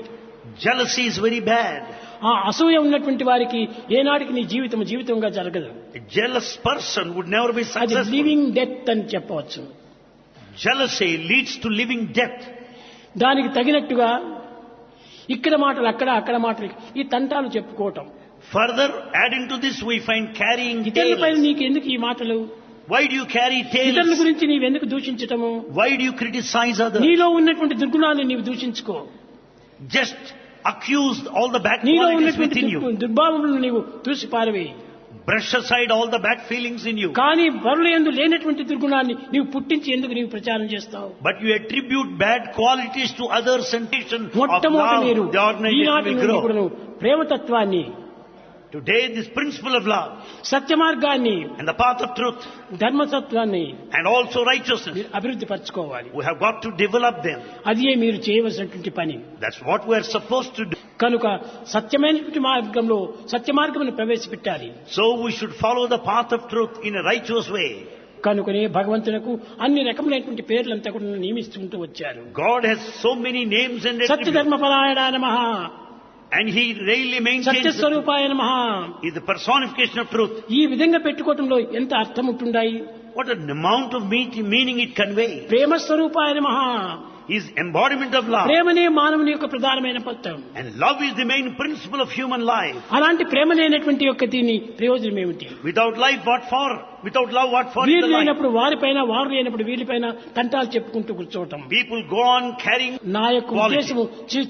S2: Jealousy is very bad.
S1: ఆ అసూయ ఉన్నటువంటి వారికి ఏనాటికి నీ జీవితంగా జరగదు.
S2: A jealous person would never be
S1: అది
S2: successful.
S1: లివింగ్ డెత్ అని చెప్పవచ్చు.
S2: Jealousy leads to living death.
S1: దానికి తగినట్టుగా ఇక్కడ మాటలు అక్కడ మాటలు ఈ తంటాలు చెప్పుకోవటం.
S2: Further, adding to this, we find carrying
S1: ఇతరులపై
S2: tales.
S1: నీకు ఎందుకు ఈ మాటలు?
S2: Why do you carry
S1: ఇతరుల
S2: tales?
S1: గురించి నీవెందుకు దూషించటము?
S2: Why do you criticize others?
S1: నీలో ఉన్నటువంటి దుర్గుణాలను నీవు దూషించుకో.
S2: Just accuse all the bad
S1: నీలో
S2: qualities
S1: ఉన్నటువంటి
S2: within you.
S1: దుర్భావములను నీవు దూసి పారవేయి.
S2: Brush aside all the bad feelings in you.
S1: కానీ వరుల యందు లేనటువంటి దుర్గుణాన్ని నీవు పుట్టించి ఎందుకు నీవు ప్రచారం చేస్తావు?
S2: But you attribute bad qualities to others' sensation of
S1: మొట్టమొదటి
S2: love.
S1: మీరు
S2: The organization
S1: ఈనాటి
S2: will
S1: నుండి
S2: grow.
S1: కూడాను ప్రేమతత్వాన్ని,
S2: Today, this principle of love
S1: సత్య మార్గాన్ని,
S2: and the path of truth
S1: ధర్మతత్వాన్ని
S2: and also righteousness,
S1: మీరు అభివృద్ధి పరచుకోవాలి.
S2: we have got to develop them.
S1: అదే మీరు చేయవలసినటువంటి పని.
S2: That's what we are supposed to do.
S1: కనుక సత్యమైనటువంటి మార్గంలో సత్య మార్గమును ప్రవేశపెట్టాలి.
S2: So we should follow the path of truth in a righteous way.
S1: కనుకనే భగవంతునకు అన్ని రకములైనటువంటి పేర్లంతా కూడా నియమిస్తుంటూ వచ్చారు.
S2: God has so many names and attributes,
S1: సత్యధర్మపరాయణ నమః,
S2: and He really maintains the truth.
S1: సత్యస్వరూపాయ నమః.
S2: He is the personification of truth.
S1: ఈ విధంగా పెట్టుకోవటంలో ఎంత అర్థం ఉంటుండాయి.
S2: What an amount of meaning it conveys.
S1: ప్రేమస్వరూపాయ నమః.
S2: He is embodiment of love.
S1: ప్రేమనే మానవుని యొక్క ప్రధానమైన పత్రం.
S2: And love is the main principle of human life.
S1: అలాంటి ప్రేమ లేనటువంటి యొక్క దీని ప్రయోజనం ఏమిటి?
S2: Without life, what for? Without love, what for?
S1: వీరు
S2: is the life?
S1: లేనప్పుడు వారిపైన, వారు లేనప్పుడు వీరిపైన తంటాలు చెప్పుకుంటూ కూర్చోవటం.
S2: People go on carrying
S1: నా యొక్క
S2: quality.
S1: ఉద్దేశము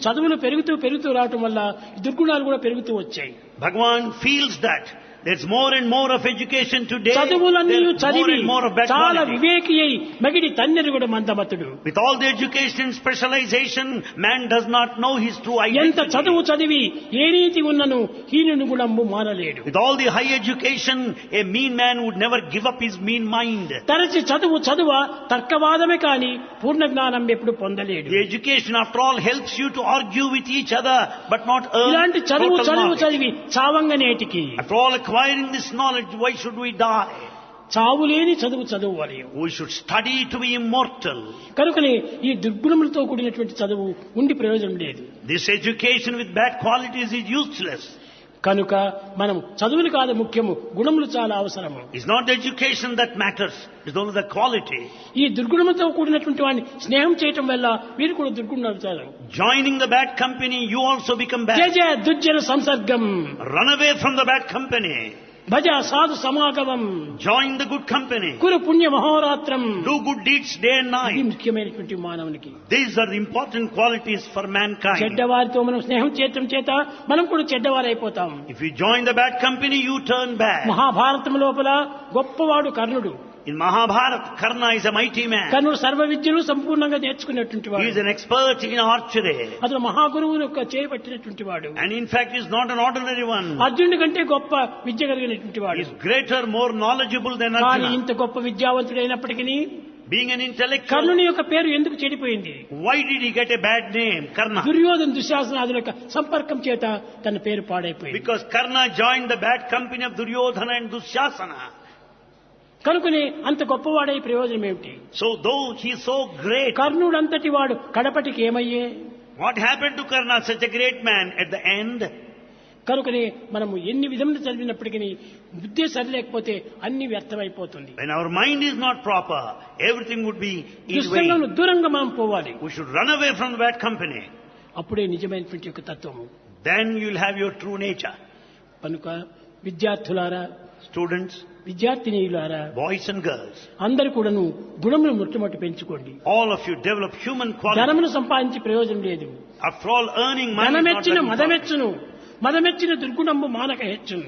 S1: చదువులు పెరుగుతూ రావటం వల్ల దుర్గుణాలు కూడా పెరుగుతూ వచ్చాయి.
S2: Bhagavan feels that there's more and more of education today.
S1: చదువులన్నీ
S2: There's more
S1: చదివి
S2: and more of bad
S1: చాలా
S2: quality.
S1: వివేకి అయి మగిడి తన్నెరు కూడా మందమతుడు.
S2: With all the education and specialization, man does not know his true
S1: ఎంత
S2: identity.
S1: చదువు చదివి ఏ రీతి ఉన్నను హీనుని గుణము మానలేడు.
S2: With all the high education, a mean man would never give up his mean mind.
S1: తరచి చదువ తర్కవాదమే కాని పూర్ణ జ్ఞానం ఎప్పుడు పొందలేడు.
S2: The education, after all, helps you to argue with each other, but not earn
S1: ఇలాంటి చదువు
S2: total knowledge.
S1: చదివి చావంగనేటికి
S2: After all, acquiring this knowledge, why should we die?
S1: చావులేని చదువు వలయం.
S2: We should study to be immortal.
S1: కనుకనే ఈ దుర్గుణములతో కూడినటువంటి చదువు ఉండి ప్రయోజనం లేదు.
S2: This education with bad qualities is useless.
S1: కనుక మనం చదువులు కాదు ముఖ్యము, గుణములు చాలా అవసరము.
S2: It's not the education that matters, it's only the quality.
S1: ఈ దుర్గుణములతో కూడినటువంటి వాడిని స్నేహం చేయటం వల్ల వీరు కూడా దుర్గుణులు అవుతారు.
S2: Joining the bad company, you also become bad.
S1: Jaya దుర్జన సంసర్గం,
S2: Run away from the bad company.
S1: భజ సాధు సమాగమం,
S2: Join the good company.
S1: కురు పుణ్య మహోరాత్రం.
S2: Do good deeds day and
S1: ఇది
S2: night.
S1: ముఖ్యమైనటువంటి మానవునికి.
S2: These are the important qualities for mankind.
S1: చెడ్డవారితో మనం స్నేహం చేయటం చేత మనం కూడా చెడ్డవారైపోతాం.
S2: If you join the bad company, you turn bad.
S1: Mahabharatam లోపల గొప్పవాడు కర్ణుడు.
S2: In Mahabharata, Karna is a mighty man.
S1: కర్ణుడు సర్వ విద్యను సంపూర్ణంగా నేర్చుకున్నటువంటి
S2: He
S1: వాడు.
S2: is an expert in archery.
S1: అతను మహాగురువు యొక్క చేయబట్టినటువంటి వాడు.
S2: And in fact, he is not an ordinary one.
S1: అర్జునుడి కంటే గొప్ప విద్య కలిగినటువంటి
S2: He
S1: వాడు.
S2: is greater, more knowledgeable than
S1: కానీ
S2: Arjuna.
S1: ఇంత గొప్ప విద్యావంతుడైనప్పటికీ
S2: Being an intellectual,
S1: కర్ణుని యొక్క పేరు ఎందుకు చెడిపోయింది?
S2: why did he get a bad name, Karna?
S1: Duryodhana దుశ్శాసనాదుల యొక్క సంపర్కం చేత తన పేరు పాడైపోయింది.
S2: Because Karna joined the bad company of Duryodhana and Dushasana.
S1: కనుకనే అంత గొప్పవాడై ప్రయోజనం ఏమిటి?
S2: So though he is so great,
S1: కర్ణుడు అంతటి వాడు కడపటికి ఏమయ్యే?
S2: what happened to Karna, such a great man, at the end?
S1: కనుకనే మనము ఎన్ని విధములు చదివినప్పటికీ బుద్ధి సరిలేకపోతే అన్ని వ్యర్థమైపోతుంది.
S2: When our mind is not proper, everything would be in
S1: దుస్సంగంలో
S2: vain.
S1: దూరంగా మనం పోవాలి.
S2: We should run away from the bad company.
S1: అప్పుడే నిజమైనటువంటి యొక్క తత్వము.
S2: Then you will have your true nature.
S1: కనుక విద్యార్థులారా,
S2: Students,
S1: విద్యార్థినీయులారా,
S2: boys and girls,
S1: అందరూ కూడాను గుణములు మొట్టమొదటి పెంచుకోండి.
S2: all of you develop human qualities.
S1: ధనమును సంపాదించి ప్రయోజనం లేదు.
S2: After all, earning money is not
S1: ధనమెచ్చును
S2: very important.
S1: మదమెచ్చును, మదమెచ్చిన దుర్గుణము మానక హెచ్చును.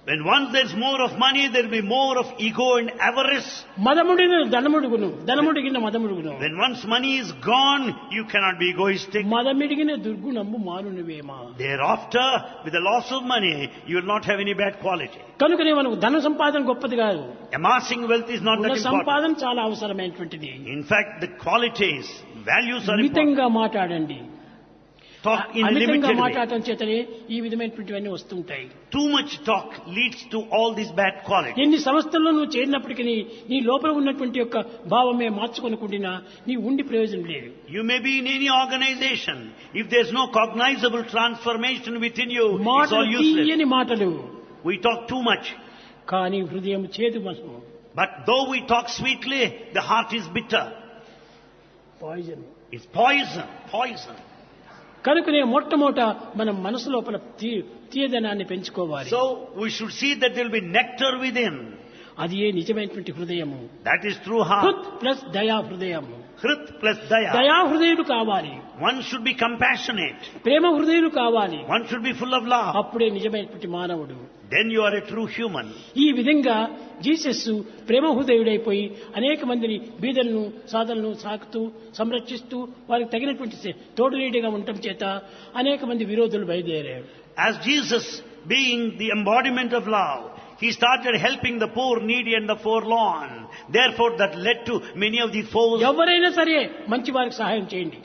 S2: When once there's more of money, there'll be more of ego and avarice.
S1: మదముడిగిన ధనముడుగును, ధనముడిగిన మదముడుగును.
S2: When once money is gone, you cannot be egoistic.
S1: మదమిడిగిన దుర్గుణము మానునివేమా.
S2: Thereafter, with the loss of money, you will not have any bad quality.
S1: కనుకనే మనకు ధన సంపాదన గొప్పది కాదు.
S2: Amassing wealth is not that important.
S1: సంపాదన చాలా అవసరమైనటువంటిది.
S2: In fact, the qualities, values are important.
S1: మితంగా మాట్లాడండి.
S2: Talk in a
S1: అమితంగా
S2: limited way.
S1: మాట్లాడటం చేతనే ఈ విధమైనటువంటివన్నీ వస్తుంటాయి.
S2: Too much talk leads to all these bad qualities.
S1: ఎన్ని సంస్థల్లో నువ్వు చేరినప్పటికీ నీ లోపల ఉన్నటువంటి యొక్క భావమే మార్చుకొనకుండా నీ ఉండి ప్రయోజనం లేదు.
S2: You may be in any organization. If there's no cognizable transformation within you, it's all useless.
S1: తీయని మాటలు.
S2: We talk too much.
S1: కానీ హృదయం చేదు మనసు.
S2: But though we talk sweetly, the heart is bitter.
S1: Poison.
S2: It's poison. Poison.
S1: కనుకనే మొట్టమొదట మనం మనసు లోపల తీయదనాన్ని పెంచుకోవాలి.
S2: So we should see that there will be nectar within.
S1: అది ఏ నిజమైనటువంటి హృదయము.
S2: That is true heart.
S1: హృత్ ప్లస్ దయా హృదయము.
S2: Hrit plus daya.
S1: దయా హృదయుడు కావాలి.
S2: One should be compassionate.
S1: ప్రేమ హృదయుడు కావాలి.
S2: One should be full of love.
S1: అప్పుడే నిజమైనటువంటి మానవుడు.
S2: Then you are a true human.
S1: ఈ విధంగా జీసస్ ప్రేమ హృదయుడైపోయి అనేక మందిని బీదలను సాధనలను సాకుతూ సంరక్షిస్తూ వారికి తగినటువంటి తోడు నీడిగా ఉండటం చేత అనేక మంది విరోధులు బయలుదేరారు.
S2: As Jesus, being the embodiment of love, he started helping the poor, needy and the forlorn. Therefore that led to many of the foes.
S1: ఎవరైనా సరే మంచి వారికి సహాయం చేయండి.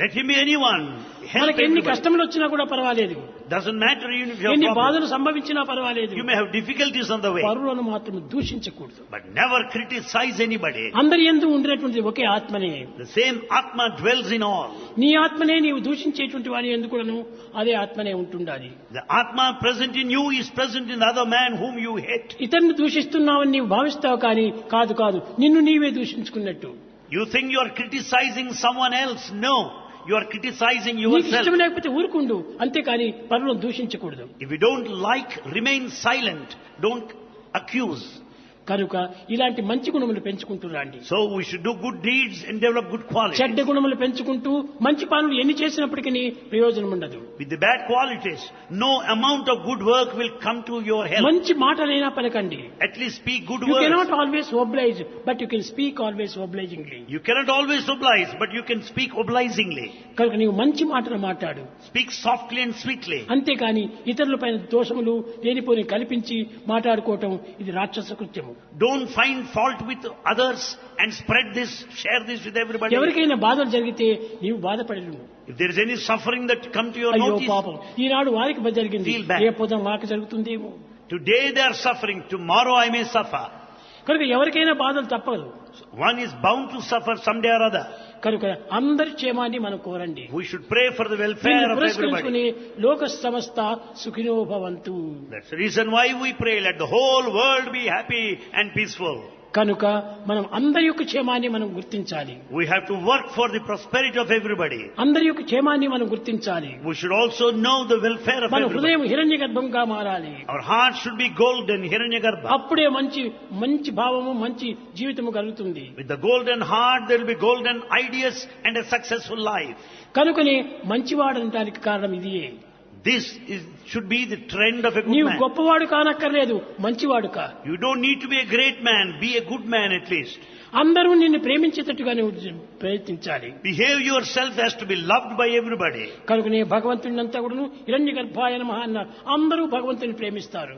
S2: Let him be anyone. Help
S1: మనకి ఎన్ని
S2: everybody.
S1: కష్టములు వచ్చినా కూడా పర్వాలేదు.
S2: Doesn't matter even if you
S1: ఎన్ని
S2: have problems.
S1: బాధలు సంభవించినా పర్వాలేదు.
S2: You may have difficulties on the way.
S1: పరులను మాత్రం దూషించకూడదు.
S2: But never criticize anybody.
S1: అందరి యందు ఉండేటువంటి ఒకే ఆత్మనే.
S2: The same Atma dwells in all.
S1: నీ ఆత్మనే నీవు దూషించేటువంటి వాని ఎందుకును అదే ఆత్మనే ఉంటుండాలి.
S2: The Atma present in you is present in the other man whom you hate.
S1: ఇతన్ని దూషిస్తున్నావని నీవు భావిస్తావు కానీ కాదు కాదు నిన్ను నీవే దూషించుకున్నట్టు.
S2: You think you are criticizing someone else. No. You are criticizing
S1: నీకు
S2: yourself.
S1: ఇష్టం లేకపోతే ఊరుకుండు అంతేకాని పరులను దూషించకూడదు.
S2: If you don't like, remain silent. Don't accuse.
S1: కనుక ఇలాంటి మంచి గుణములు పెంచుకుంటున్నాండి.
S2: So we should do good deeds and develop good qualities.
S1: చెడ్డ గుణములు పెంచుకుంటూ మంచి పనులు ఎన్ని చేసినప్పటికీ ప్రయోజనం ఉండదు.
S2: With the bad qualities, no amount of good work will come to your help.
S1: మంచి మాటలైనా పలకండి.
S2: At least speak good
S1: You
S2: words.
S1: cannot always oblige, but you can speak always obligingly.
S2: You cannot always oblige, but you can speak obligingly.
S1: కనుక నీవు మంచి మాటలు మాట్లాడు.
S2: Speak softly and sweetly.
S1: అంతేకాని ఇతరులపైన దోషములు లేనిపోని కల్పించి మాట్లాడుకోవటం ఇది రాక్షస కృత్యము.
S2: Don't find fault with others and spread this, share this with everybody.
S1: ఎవరికైనా బాధలు జరిగితే నీవు బాధపడలేవు.
S2: If there is any suffering that come to your
S1: అయ్యో
S2: notice,
S1: పాపం ఈనాడు వారికి జరిగింది
S2: Feel bad.
S1: ఏ పొద్దున మాకు జరుగుతుందేమో.
S2: today they are suffering, tomorrow I may suffer.
S1: కనుక ఎవరికైనా బాధలు తప్పదు.
S2: One is bound to suffer someday or other.
S1: కనుక అందరి క్షేమాన్ని మనం కోరండి.
S2: We should pray for the welfare
S1: దీన్ని
S2: of
S1: పురస్కరించుకుని
S2: everybody.
S1: లోక సమస్త సుఖినో భవంతు.
S2: That's the reason why we pray, let the whole world be happy and peaceful.
S1: కనుక మనం అందరి యొక్క క్షేమాన్ని మనం గుర్తించాలి.
S2: We have to work for the prosperity of everybody.
S1: అందరి యొక్క క్షేమాన్ని మనం గుర్తించాలి.
S2: We should also know the welfare of
S1: మన
S2: everybody.
S1: హృదయం హిరణ్య గర్భంగా మారాలి.
S2: Our heart should be golden, Hiranyagarbha.
S1: అప్పుడే మంచి మంచి భావము మంచి జీవితము కలుగుతుంది.
S2: With the golden heart, there will be golden ideas and a successful life.
S1: కనుకనే మంచివాడనటానికి కారణం ఇదియే.
S2: This should be the trend of a good
S1: నీవు
S2: man.
S1: గొప్పవాడు కానక్కర్లేదు, మంచివాడు కా.
S2: You don't need to be a great man, be a good man at least.
S1: అందరూ నిన్ను ప్రేమించేటట్టుగా నువ్వు ప్రయత్నించాలి.
S2: Behave yourself as to be loved by everybody.
S1: కనుకనే భగవంతుడినంతా కూడా హిరణ్య గర్భాయ నమః అన్న అందరూ భగవంతుని ప్రేమిస్తారు.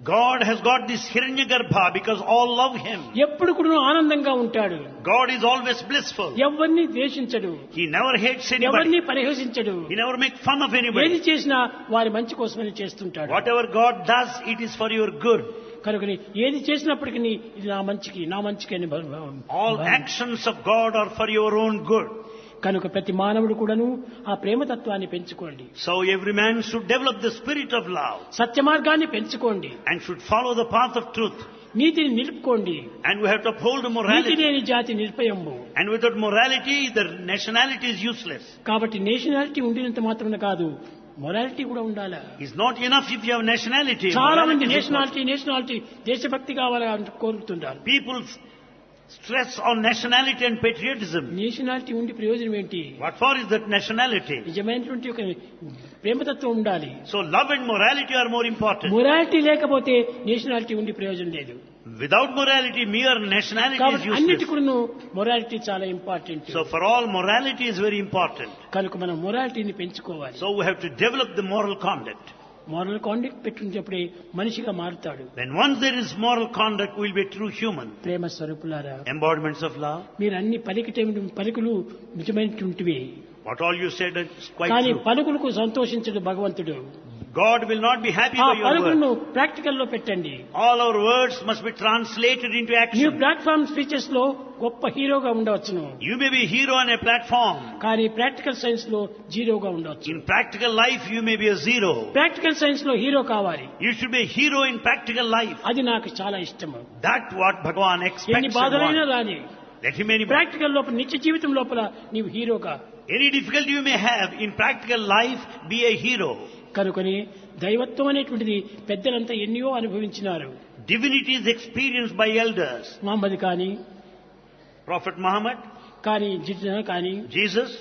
S2: God has got this Hiranyagarbha because all love him.
S1: ఎప్పుడు కూడా ఆనందంగా ఉంటాడు.
S2: God is always blissful.
S1: ఎవరిని ద్వేషించడు.
S2: He never hates anybody.
S1: ఎవరిని పరిహసించడు.
S2: He never makes fun of
S1: ఏది
S2: anybody.
S1: చేసినా వారి మంచి కోసమని చేస్తుంటాడు.
S2: Whatever God does, it is for your good.
S1: కనుకని ఏది చేసినప్పటికీ ఇది నా మంచికి అని
S2: All actions of God are for your own good.
S1: కనుక ప్రతి మానవుడు కూడాను ఆ ప్రేమతత్వాన్ని పెంచుకోండి.
S2: So every man should develop the spirit of love
S1: సత్య మార్గాన్ని పెంచుకోండి.
S2: and should follow the path of truth.
S1: నీతిని నిలుపుకోండి.
S2: And we have to uphold
S1: NITI
S2: morality.
S1: లేని జాతి నిర్భయంబు.
S2: And without morality, the nationality is useless.
S1: కాబట్టి నేషనాలిటీ ఉండినంత మాత్రమే కాదు, morality కూడా ఉండాలా.
S2: It's not enough if you have nationality.
S1: చాలా మంది
S2: Morality is important.
S1: నేషనాలిటీ దేశభక్తి కావాలని కోరుతుంటారు.
S2: People stress on nationality and patriotism.
S1: Nationality ఉండి ప్రయోజనం ఏంటి?
S2: What for is that nationality?
S1: నిజమైనటువంటి ఒక ప్రేమతత్వం ఉండాలి.
S2: So love and morality are more important.
S1: Morality లేకపోతే నేషనాలిటీ ఉండి ప్రయోజనం లేదు.
S2: Without morality, mere nationality is
S1: కాబట్టి
S2: useless.
S1: అన్నిటికూను మొరాలిటీ చాలా important.
S2: So for all, morality is very important.
S1: కనుక మనం మొరాలిటీని పెంచుకోవాలి.
S2: So we have to develop the moral conduct.
S1: Moral conduct పెట్టుకునేటప్పుడే మనిషిగా మారుతాడు.
S2: When once there is moral conduct, we will be a true human.
S1: ప్రేమ స్వరూపులారా,
S2: Embodiments of love.
S1: మీరు అన్ని పలుకులు నిజమైనటువంటివి.
S2: What all you said is quite
S1: కానీ
S2: true.
S1: పలుకులకు సంతోషించడు భగవంతుడు.
S2: God will not be happy
S1: ఆ
S2: by your
S1: పలుకులను
S2: words.
S1: ప్రాక్టికల్ లో పెట్టండి.
S2: All our words must be translated into
S1: new
S2: action.
S1: Platform speeches లో గొప్ప హీరోగా ఉండవచ్చును,
S2: You may be a hero on a platform.
S1: కానీ ప్రాక్టికల్ సైన్స్ లో జీరోగా ఉండవచ్చు.
S2: In practical life, you may be a zero.
S1: Practical science లో hero కావాలి.
S2: You should be a hero in practical life.
S1: అది నాకు చాలా ఇష్టము.
S2: That's what Bhagavan
S1: ఎన్ని
S2: expects and
S1: బాధలైనా
S2: wants.
S1: రాని
S2: Let him any,
S1: ప్రాక్టికల్ లోపల నిత్య జీవితం లోపల నీవు హీరోగా.
S2: any difficulty you may have in practical life, be a hero.
S1: కనుకొని దైవత్వం అనేటువంటిది పెద్దలంతా ఎన్నో అనుభవించినారు.
S2: Divinity is experienced by elders.
S1: Mohammed కానీ,
S2: Prophet Muhammad,
S1: కానీ జిన్న కానీ,
S2: Jesus,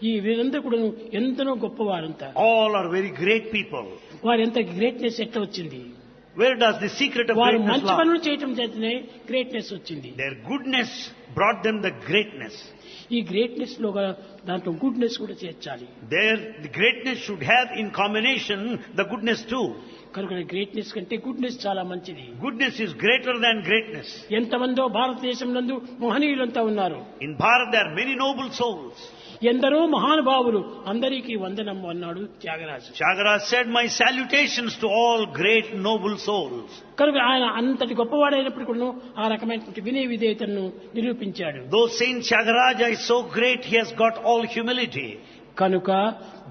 S1: ఈ వీరందరూ కూడా ఎంతనో గొప్పవారంతా.
S2: all are very great people.
S1: వారి ఎంత గ్రేట్నెస్ ఎట్లా వచ్చింది?
S2: Where does the secret of
S1: వారు
S2: greatness
S1: మంచి
S2: lie?
S1: పనులు చేయటం చేతనే గ్రేట్నెస్ వచ్చింది.
S2: Their goodness brought them the greatness.
S1: ఈ గ్రేట్నెస్ లో దాంట్లో గుడ్నెస్ కూడా చేర్చాలి.
S2: The greatness should have in combination the goodness too.
S1: కనుక గ్రేట్నెస్ కంటే గుడ్నెస్ చాలా మంచిది.
S2: Goodness is greater than greatness.
S1: ఎంతమందో భారతదేశం నందు మహనీయులంతా ఉన్నారు.
S2: In Bharat there are many noble souls.
S1: ఎందరో మహానుభావులు, అందరికీ వందనం అన్నాడు Tyagaraju.
S2: Tyagaraja said, my salutations to all great noble souls.
S1: కనుక ఆయన అంతటి గొప్పవాడైనప్పుడు కూడా ఆ రకమైనటువంటి వినయ విధేయతను నిరూపించాడు.
S2: Though Saint Tyagaraja is so great, he has got all humility.
S1: కనుక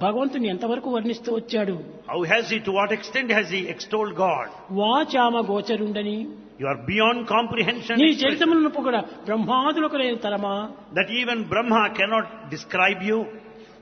S1: భగవంతుని ఎంతవరకు వర్ణిస్తూ వచ్చాడు?
S2: How has he, to what extent has he extolled God?
S1: వాచామ గోచరుండని,
S2: You are beyond comprehension.
S1: నీ
S2: expression.
S1: చరితములను కూడా బ్రహ్మాదులకు లేని తరమా,
S2: That even Brahma cannot describe you.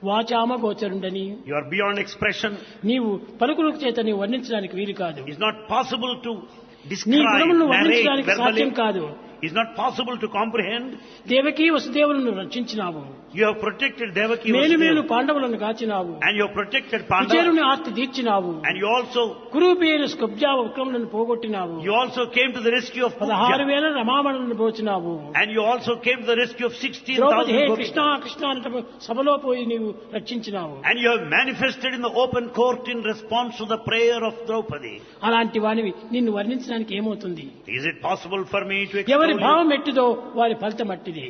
S1: వాచామ గోచరుండని,
S2: You are beyond expression.
S1: నీవు పలుకుల చేత నీవు వర్ణించడానికి వీలు కాదు.
S2: It's not possible to
S1: నీ
S2: describe,
S1: గుణములను
S2: narrate
S1: వర్ణించడానికి సాధ్యం
S2: verbally.
S1: కాదు.
S2: It's not possible to comprehend.
S1: Devaki వసుదేవులను రక్షించినావు,
S2: You have protected Devaki
S1: మేలు మేలు
S2: Vasudeva.
S1: పాండవులను కాచినావు,
S2: And you have protected Pandava.
S1: కుచేరుని Aarti తీర్చినావు,
S2: And you also
S1: కురూపేరు స్కబ్జా విక్రములను పోగొట్టినావు,
S2: came to the rescue of
S1: 16,000
S2: Pujya.
S1: రమామణులను పోచినావు,
S2: And you also came to the rescue of
S1: Draupadi hey
S2: 16,000
S1: Krishna
S2: Gopikas.
S1: Krishna అంటే సభలో పోయి నీవు రక్షించినావు.
S2: And you have manifested in the open court in response to the prayer of Draupadi.
S1: అలాంటి వానివి నిన్ను వర్ణించడానికి ఏమవుతుంది?
S2: Is it possible for me to
S1: ఎవరి
S2: extol
S1: భావం
S2: you?
S1: ఎట్టిదో వారి ఫలితం అట్టిది.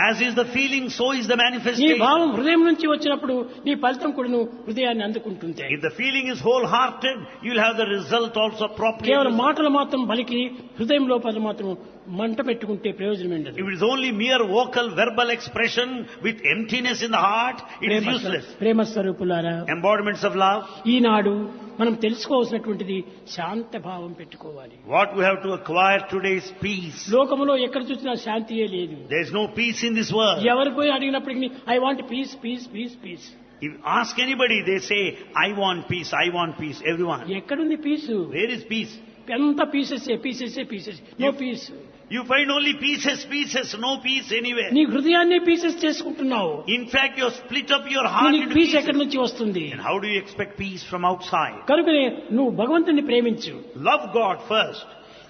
S2: As is the feeling, so is the
S1: నీ
S2: manifestation.
S1: భావం హృదయం నుంచి వచ్చినప్పుడు నీ ఫలితం కూడా నువ్వు హృదయాన్ని అందుకుంటుంది.
S2: If the feeling is wholehearted, you'll have the result also properly.
S1: కేవలం మాటలు మాత్రం పలికి హృదయం లోపల మాత్రం మంట పెట్టుకుంటే ప్రయోజనం ఉండదు.
S2: If it is only mere vocal, verbal expression with emptiness in the heart, it is useless.
S1: ప్రేమ స్వరూపులారా,
S2: Embodiments of love.
S1: ఈనాడు మనం తెలుసుకోవాల్సినటువంటిది శాంత భావం పెట్టుకోవాలి.
S2: What we have to acquire today is peace.
S1: లోకములో ఎక్కడ చూసినా శాంతియే లేదు.
S2: There is no peace in this world.
S1: ఎవరు పోయి అడిగినప్పటికీ I want peace peace peace peace.
S2: If ask anybody, they say, I want peace, I want peace, everyone.
S1: ఎక్కడుంది peace?
S2: Where is peace?
S1: ఎంత pieces pieces pieces, no peace.
S2: You find only pieces, pieces, no peace anywhere.
S1: నీ హృదయాన్ని pieces చేసుకుంటున్నావు.
S2: In fact, you split up your heart
S1: నీకు
S2: into
S1: piece ఎక్కడి
S2: pieces.
S1: నుంచి వస్తుంది?
S2: And how do you expect peace from outside?
S1: కనుకనే నువ్వు భగవంతుని ప్రేమించు,
S2: Love God first.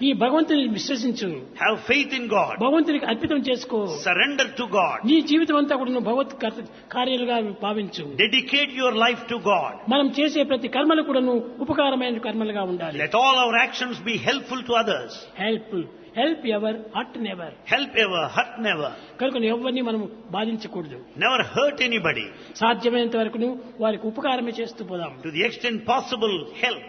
S1: ఈ భగవంతుని విశ్వసించు,
S2: Have faith in God.
S1: భగవంతునికి అర్పితం చేసుకో.
S2: Surrender to God.
S1: నీ జీవితం అంతా కూడా నువ్వు భగవత్ కార్యాలుగా భావించు.
S2: Dedicate your life to God.
S1: మనం చేసే ప్రతి కర్మలు కూడా నువ్వు ఉపకారమైన కర్మలుగా ఉండాలి.
S2: Let all our actions be helpful to others.
S1: Help ever hurt never.
S2: Help ever, hurt never.
S1: కనుక ఎవరిని మనం బాధించకూడదు.
S2: Never hurt anybody.
S1: సాధ్యమైనంత వరకు వారికి ఉపకారమే చేస్తూ పోదాం.
S2: To the extent possible, help.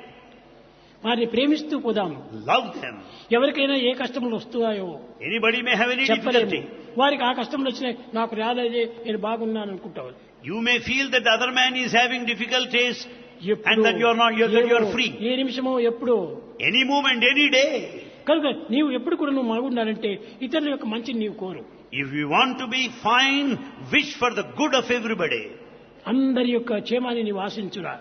S1: వారిని ప్రేమిస్తూ పోదాం.
S2: Love them.
S1: ఎవరికైనా ఏ కష్టములు వస్తున్నాయో
S2: Anybody may have any
S1: చెప్పలేము.
S2: difficulty.
S1: వారికి ఆ కష్టములు వచ్చినాయి, నాకు రాలేదే, నేను బాగున్నాను అనుకుంటావు.
S2: You may feel that the other man is having difficulties
S1: ఎప్పుడు,
S2: and that you are not, that you are free.
S1: ఏ నిమిషమో ఎప్పుడో.
S2: Any moment, any day.
S1: కనుక నీవు ఎప్పుడు కూడా నువ్వు బాగుండాలంటే ఇతరుల యొక్క మంచిని నీవు కోరు.
S2: If you want to be fine, wish for the good of everybody.
S1: అందరి యొక్క క్షేమాన్ని నీవు ఆశించురా.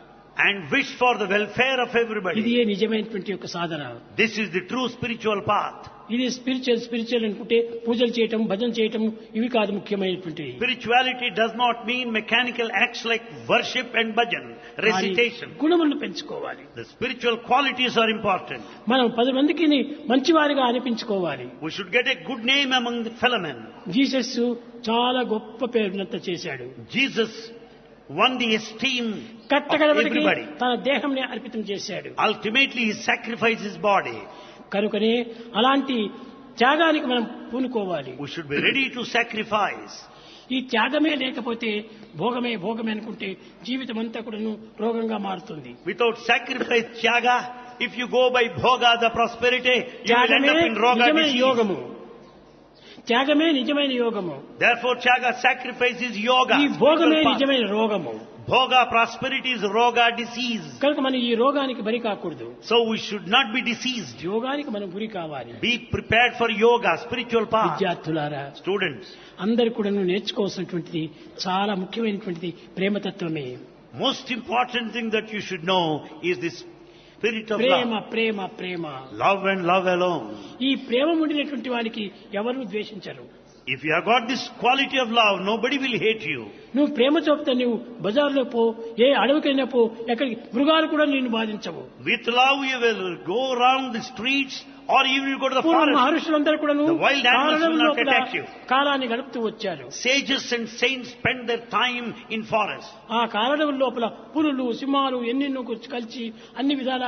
S2: And wish for the welfare of
S1: ఇది
S2: everybody.
S1: నిజమైనటువంటి యొక్క సాధన.
S2: This is the true spiritual path.
S1: ఇది స్పిరిచువల్ అనుకుంటే పూజలు చేయటం, భజన చేయటం ఇవి కాదు ముఖ్యమైనటువంటివి.
S2: Spirituality does not mean mechanical acts like worship and bhajan, recitation.
S1: గుణములను పెంచుకోవాలి.
S2: The spiritual qualities are important.
S1: మనం 10 మందికి మంచివారిగా అనిపించుకోవాలి.
S2: We should get a good name among the fellow men.
S1: Jesus చాలా గొప్ప పేరునంత చేశాడు.
S2: Jesus won the esteem of
S1: కట్టకడబడికి
S2: everybody.
S1: తన దేహంని అర్పితం చేశాడు.
S2: Ultimately, he sacrificed his body.
S1: కనుకనే అలాంటి త్యాగానికి మనం పూనుకోవాలి.
S2: We should be ready to sacrifice.
S1: ఈ త్యాగమే లేకపోతే భోగమే అనుకుంటే జీవితం అంతా కూడా రోగంగా మారుతుంది.
S2: Without sacrifice, tyaga, if you go by bhoga, the prosperity, you will end up in roga disease.
S1: త్యాగమే నిజమైన యోగము.
S2: Therefore, tyaga, sacrifice is yoga.
S1: ఈ భోగమే నిజమైన రోగము.
S2: Bhoga, prosperity is roga disease.
S1: కనుక మనం ఈ రోగానికి బరి కాకూడదు.
S2: So we should not be diseased.
S1: యోగానికి మనం గురి కావాలి.
S2: Be prepared for yoga, spiritual path.
S1: విద్యార్థులారా,
S2: Students,
S1: అందరు కూడా నేర్చుకోవాల్సినటువంటిది చాలా ముఖ్యమైనటువంటిది ప్రేమతత్వమే.
S2: most important thing that you should know is this spirit of
S1: Prema
S2: love.
S1: Prema Prema.
S2: Love and love alone.
S1: ఈ ప్రేమ ఉండినటువంటి వారికి ఎవరు ద్వేషించరు.
S2: If you have got this quality of love, nobody will hate you.
S1: నువ్వు ప్రేమ చూపుతా నువ్వు బజార్లో పో, ఏ అడవికైనా పో, ఎక్కడికి మృగాలు కూడా నిన్ను బాధించవు.
S2: With love you will go around the streets or even you go to the
S1: పూర్వం
S2: forest.
S1: మహర్షులందరూ కూడా
S2: The wild animals will not attack you.
S1: కాలాన్ని గడుపుతూ వచ్చారు.
S2: Sages and saints spend their time in forest.
S1: ఆ కారణం లోపల పులులు, సింహాలు ఎన్నెన్నో కలిసి అన్ని విధాల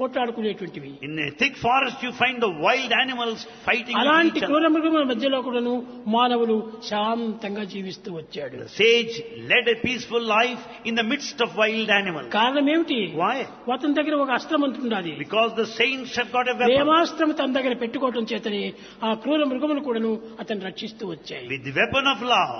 S1: పోట్లాడుకునేటువంటివి.
S2: In a thick forest you find the wild animals fighting with
S1: అలాంటి
S2: each
S1: క్రూర
S2: other.
S1: మృగముల మధ్యలో కూడాను మానవులు శాంతంగా జీవిస్తూ వచ్చాడు.
S2: The sage led a peaceful life in the midst of wild animals.
S1: కారణం ఏమిటి?
S2: Why?
S1: అతని దగ్గర ఒక అస్త్రం ఉంటున్నది.
S2: Because the saints have got a weapon.
S1: ప్రేమాస్త్రం తన దగ్గర పెట్టుకోవటం చేతనే ఆ క్రూర మృగములు కూడాను అతను రక్షిస్తూ వచ్చాయి.
S2: With the weapon of love,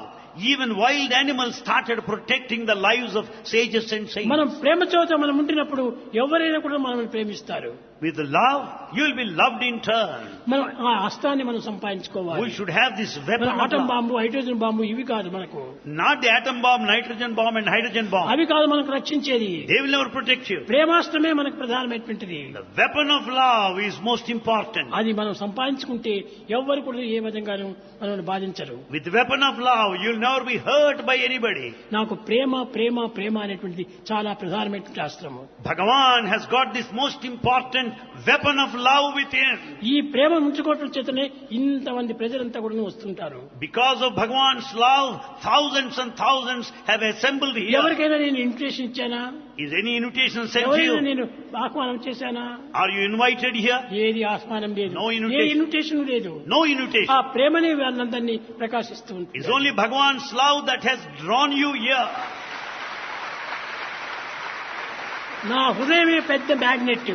S2: even wild animals started protecting the lives of sages and saints.
S1: మనం ప్రేమ చోత మనం ఉంటున్నప్పుడు ఎవరైనా కూడా మనల్ని ప్రేమిస్తారు.
S2: With love, you will be loved in turn.
S1: మనం ఆ అస్త్రాన్ని మనం సంపాదించుకోవాలి.
S2: We should have this weapon of
S1: atom
S2: love.
S1: Bomb, hydrogen bomb ఇవి కాదు మనకు.
S2: Not the atom bomb, nitrogen bomb and hydrogen bomb.
S1: అవి కాదు మనకు రక్షించేది.
S2: They will never protect you.
S1: ప్రేమాస్త్రమే మనకు ప్రధానమైనటువంటిది.
S2: The weapon of love is most important.
S1: అది మనం సంపాదించుకుంటే ఎవ్వరు కూడా ఏ విధంగానూ మనల్ని బాధించరు.
S2: With the weapon of love, you will never be hurt by anybody.
S1: నాకు ప్రేమ ప్రేమ ప్రేమ అనేటువంటిది చాలా ప్రధానమైనటువంటి అస్త్రము.
S2: Bhagavan has got this most important weapon of love within.
S1: ఈ ప్రేమ ఉంచుకోవటం చేతనే ఇంతమంది ప్రజలంతా కూడా వస్తుంటారు.
S2: Because of Bhagavan's love, thousands and thousands have assembled here.
S1: ఎవరికైనా నేను invitation ఇచ్చానా?
S2: Is any invitation sent to
S1: ఎవరైనా
S2: you?
S1: నేను ఆహ్వానం చేశానా?
S2: Are you invited here?
S1: ఏది ఆహ్వానం లేదు.
S2: No
S1: ఏ
S2: invitation.
S1: ఇన్విటేషన్ లేదు.
S2: No invitation.
S1: ఆ ప్రేమనే వాళ్ళందరినీ ప్రకాశిస్తూ ఉంటుంది.
S2: It's only Bhagavan's love that has drawn you here.
S1: నా హృదయమే పెద్ద magnet.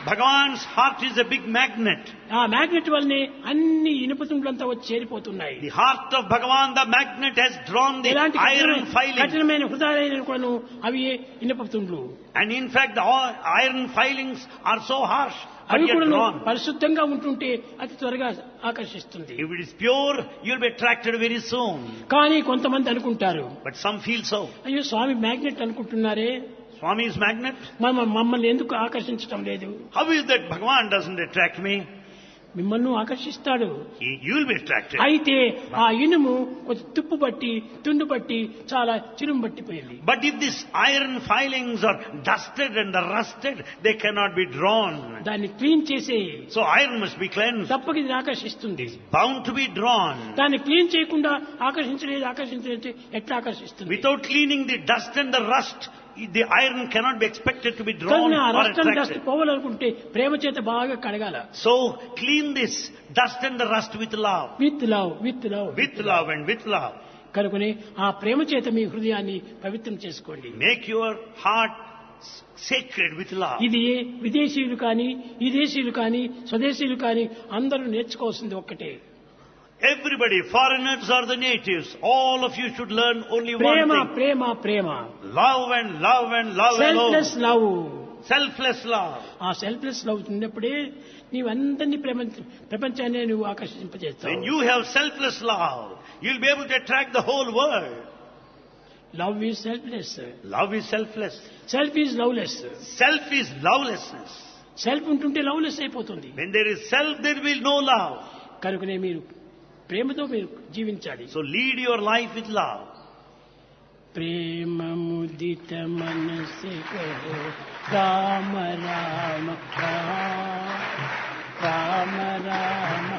S2: Bhagavan's heart is a big magnet.
S1: ఆ మ్యాగ్నెట్ వల్లనే అన్ని ఇనుప తుండ్లంతా వచ్చి చేరిపోతున్నాయి.
S2: The heart of Bhagavan, the magnet, has drawn the
S1: ఇలాంటి
S2: iron filings.
S1: కఠినమైన హృదయాలైన కూడాను అవి ఇనుప తుండ్లు.
S2: And in fact, the iron filings are so harsh, but
S1: అవి
S2: yet
S1: కూడా
S2: drawn.
S1: పరిశుద్ధంగా ఉంటుంటే అతి త్వరగా ఆకర్షిస్తుంది.
S2: If it is pure, you'll be attracted very soon.
S1: కానీ కొంతమంది అనుకుంటారు,
S2: But some feel so.
S1: అయ్యో స్వామి మ్యాగ్నెట్ అనుకుంటున్నారే,
S2: Swami's magnet?
S1: మమ్మల్ని ఎందుకు ఆకర్షించడం లేదు?
S2: How is that Bhagavan doesn't attract me?
S1: మిమ్మల్ని ఆకర్షిస్తాడు.
S2: You'll be attracted.
S1: అయితే ఆ ఇనుము కొంచెం తుప్పు పట్టి తుండు పట్టి చాలా చిరుము పట్టిపోయింది.
S2: But if these iron filings are dusted and rusted, they cannot be drawn.
S1: దాన్ని క్లీన్ చేసే
S2: So iron must be cleansed.
S1: తప్పక ఇది ఆకర్షిస్తుంది.
S2: Bound to be drawn.
S1: దాన్ని క్లీన్ చేయకుండా ఆకర్షించలేదు ఎట్లా ఆకర్షిస్తుంది?
S2: Without cleaning the dust and the rust, the iron cannot be expected to be drawn
S1: ఆ
S2: or
S1: rust and dust
S2: attracted.
S1: పోవాలనుకుంటే ప్రేమ చేత బాగా కడగాల.
S2: So clean this dust and the rust with love.
S1: With love with love
S2: With love and with love.
S1: కనుకనే ఆ ప్రేమ చేత మీ హృదయాన్ని పవిత్రం చేసుకోండి.
S2: Make your heart sacred with love.
S1: ఇది విదేశీయులు కానీ విదేశీయులు కానీ స్వదేశీయులు కానీ అందరూ నేర్చుకోవాల్సింది ఒక్కటే.
S2: Everybody, foreigners or the natives, all of you should learn only one
S1: Prema
S2: thing.
S1: Prema Prema.
S2: Love and love and love
S1: selfless
S2: alone.
S1: Love.
S2: Selfless love.
S1: ఆ సెల్ఫ్లెస్ లవ్ ఉన్నప్పుడే నీవందరినీ ప్రపంచాన్ని నువ్వు
S2: When
S1: ఆకర్షింపజేస్తావు.
S2: you have selfless love, you'll be able to attract the whole world.
S1: Love is selfless.
S2: Love is selfless.
S1: Self is loveless.
S2: Self is lovelessness.
S1: Self ఉంటుంటే loveless అయిపోతుంది.
S2: When there is self, there will be no love.
S1: కనుకనే మీరు ప్రేమతో మీరు జీవించాలి.
S2: So lead your life with love.
S1: ప్రేమ ముదిత మనసే కహో రామ రామ రామ రామ రామ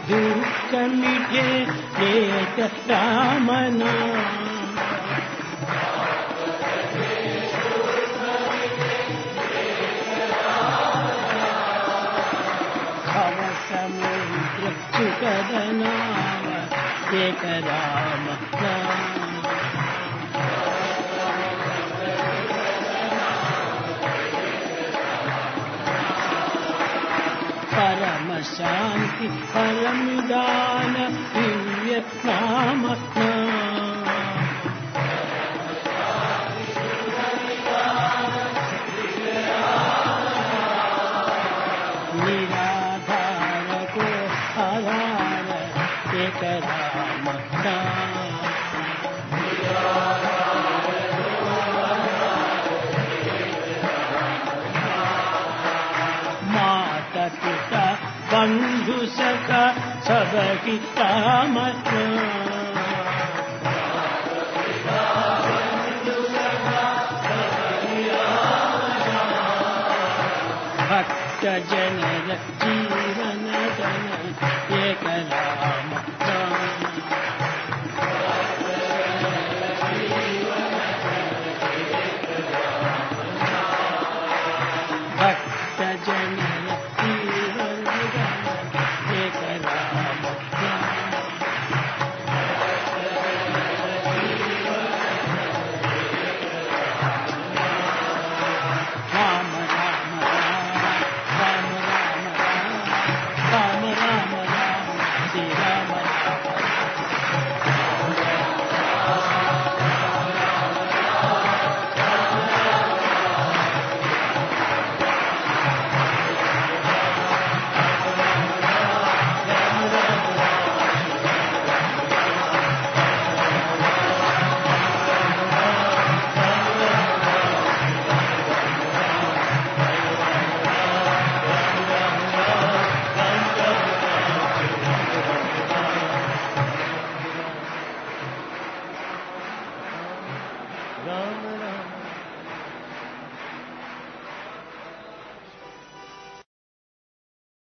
S1: दुख मिटे एक राम नाम भव समुद्र सुखद नाम एक राम नाम परम शांति परम दान दिव्य नाम निराधार को आधार एक राम माता पिता बंधु सखा सबकी कामत भक्त जनर जीवन जन एक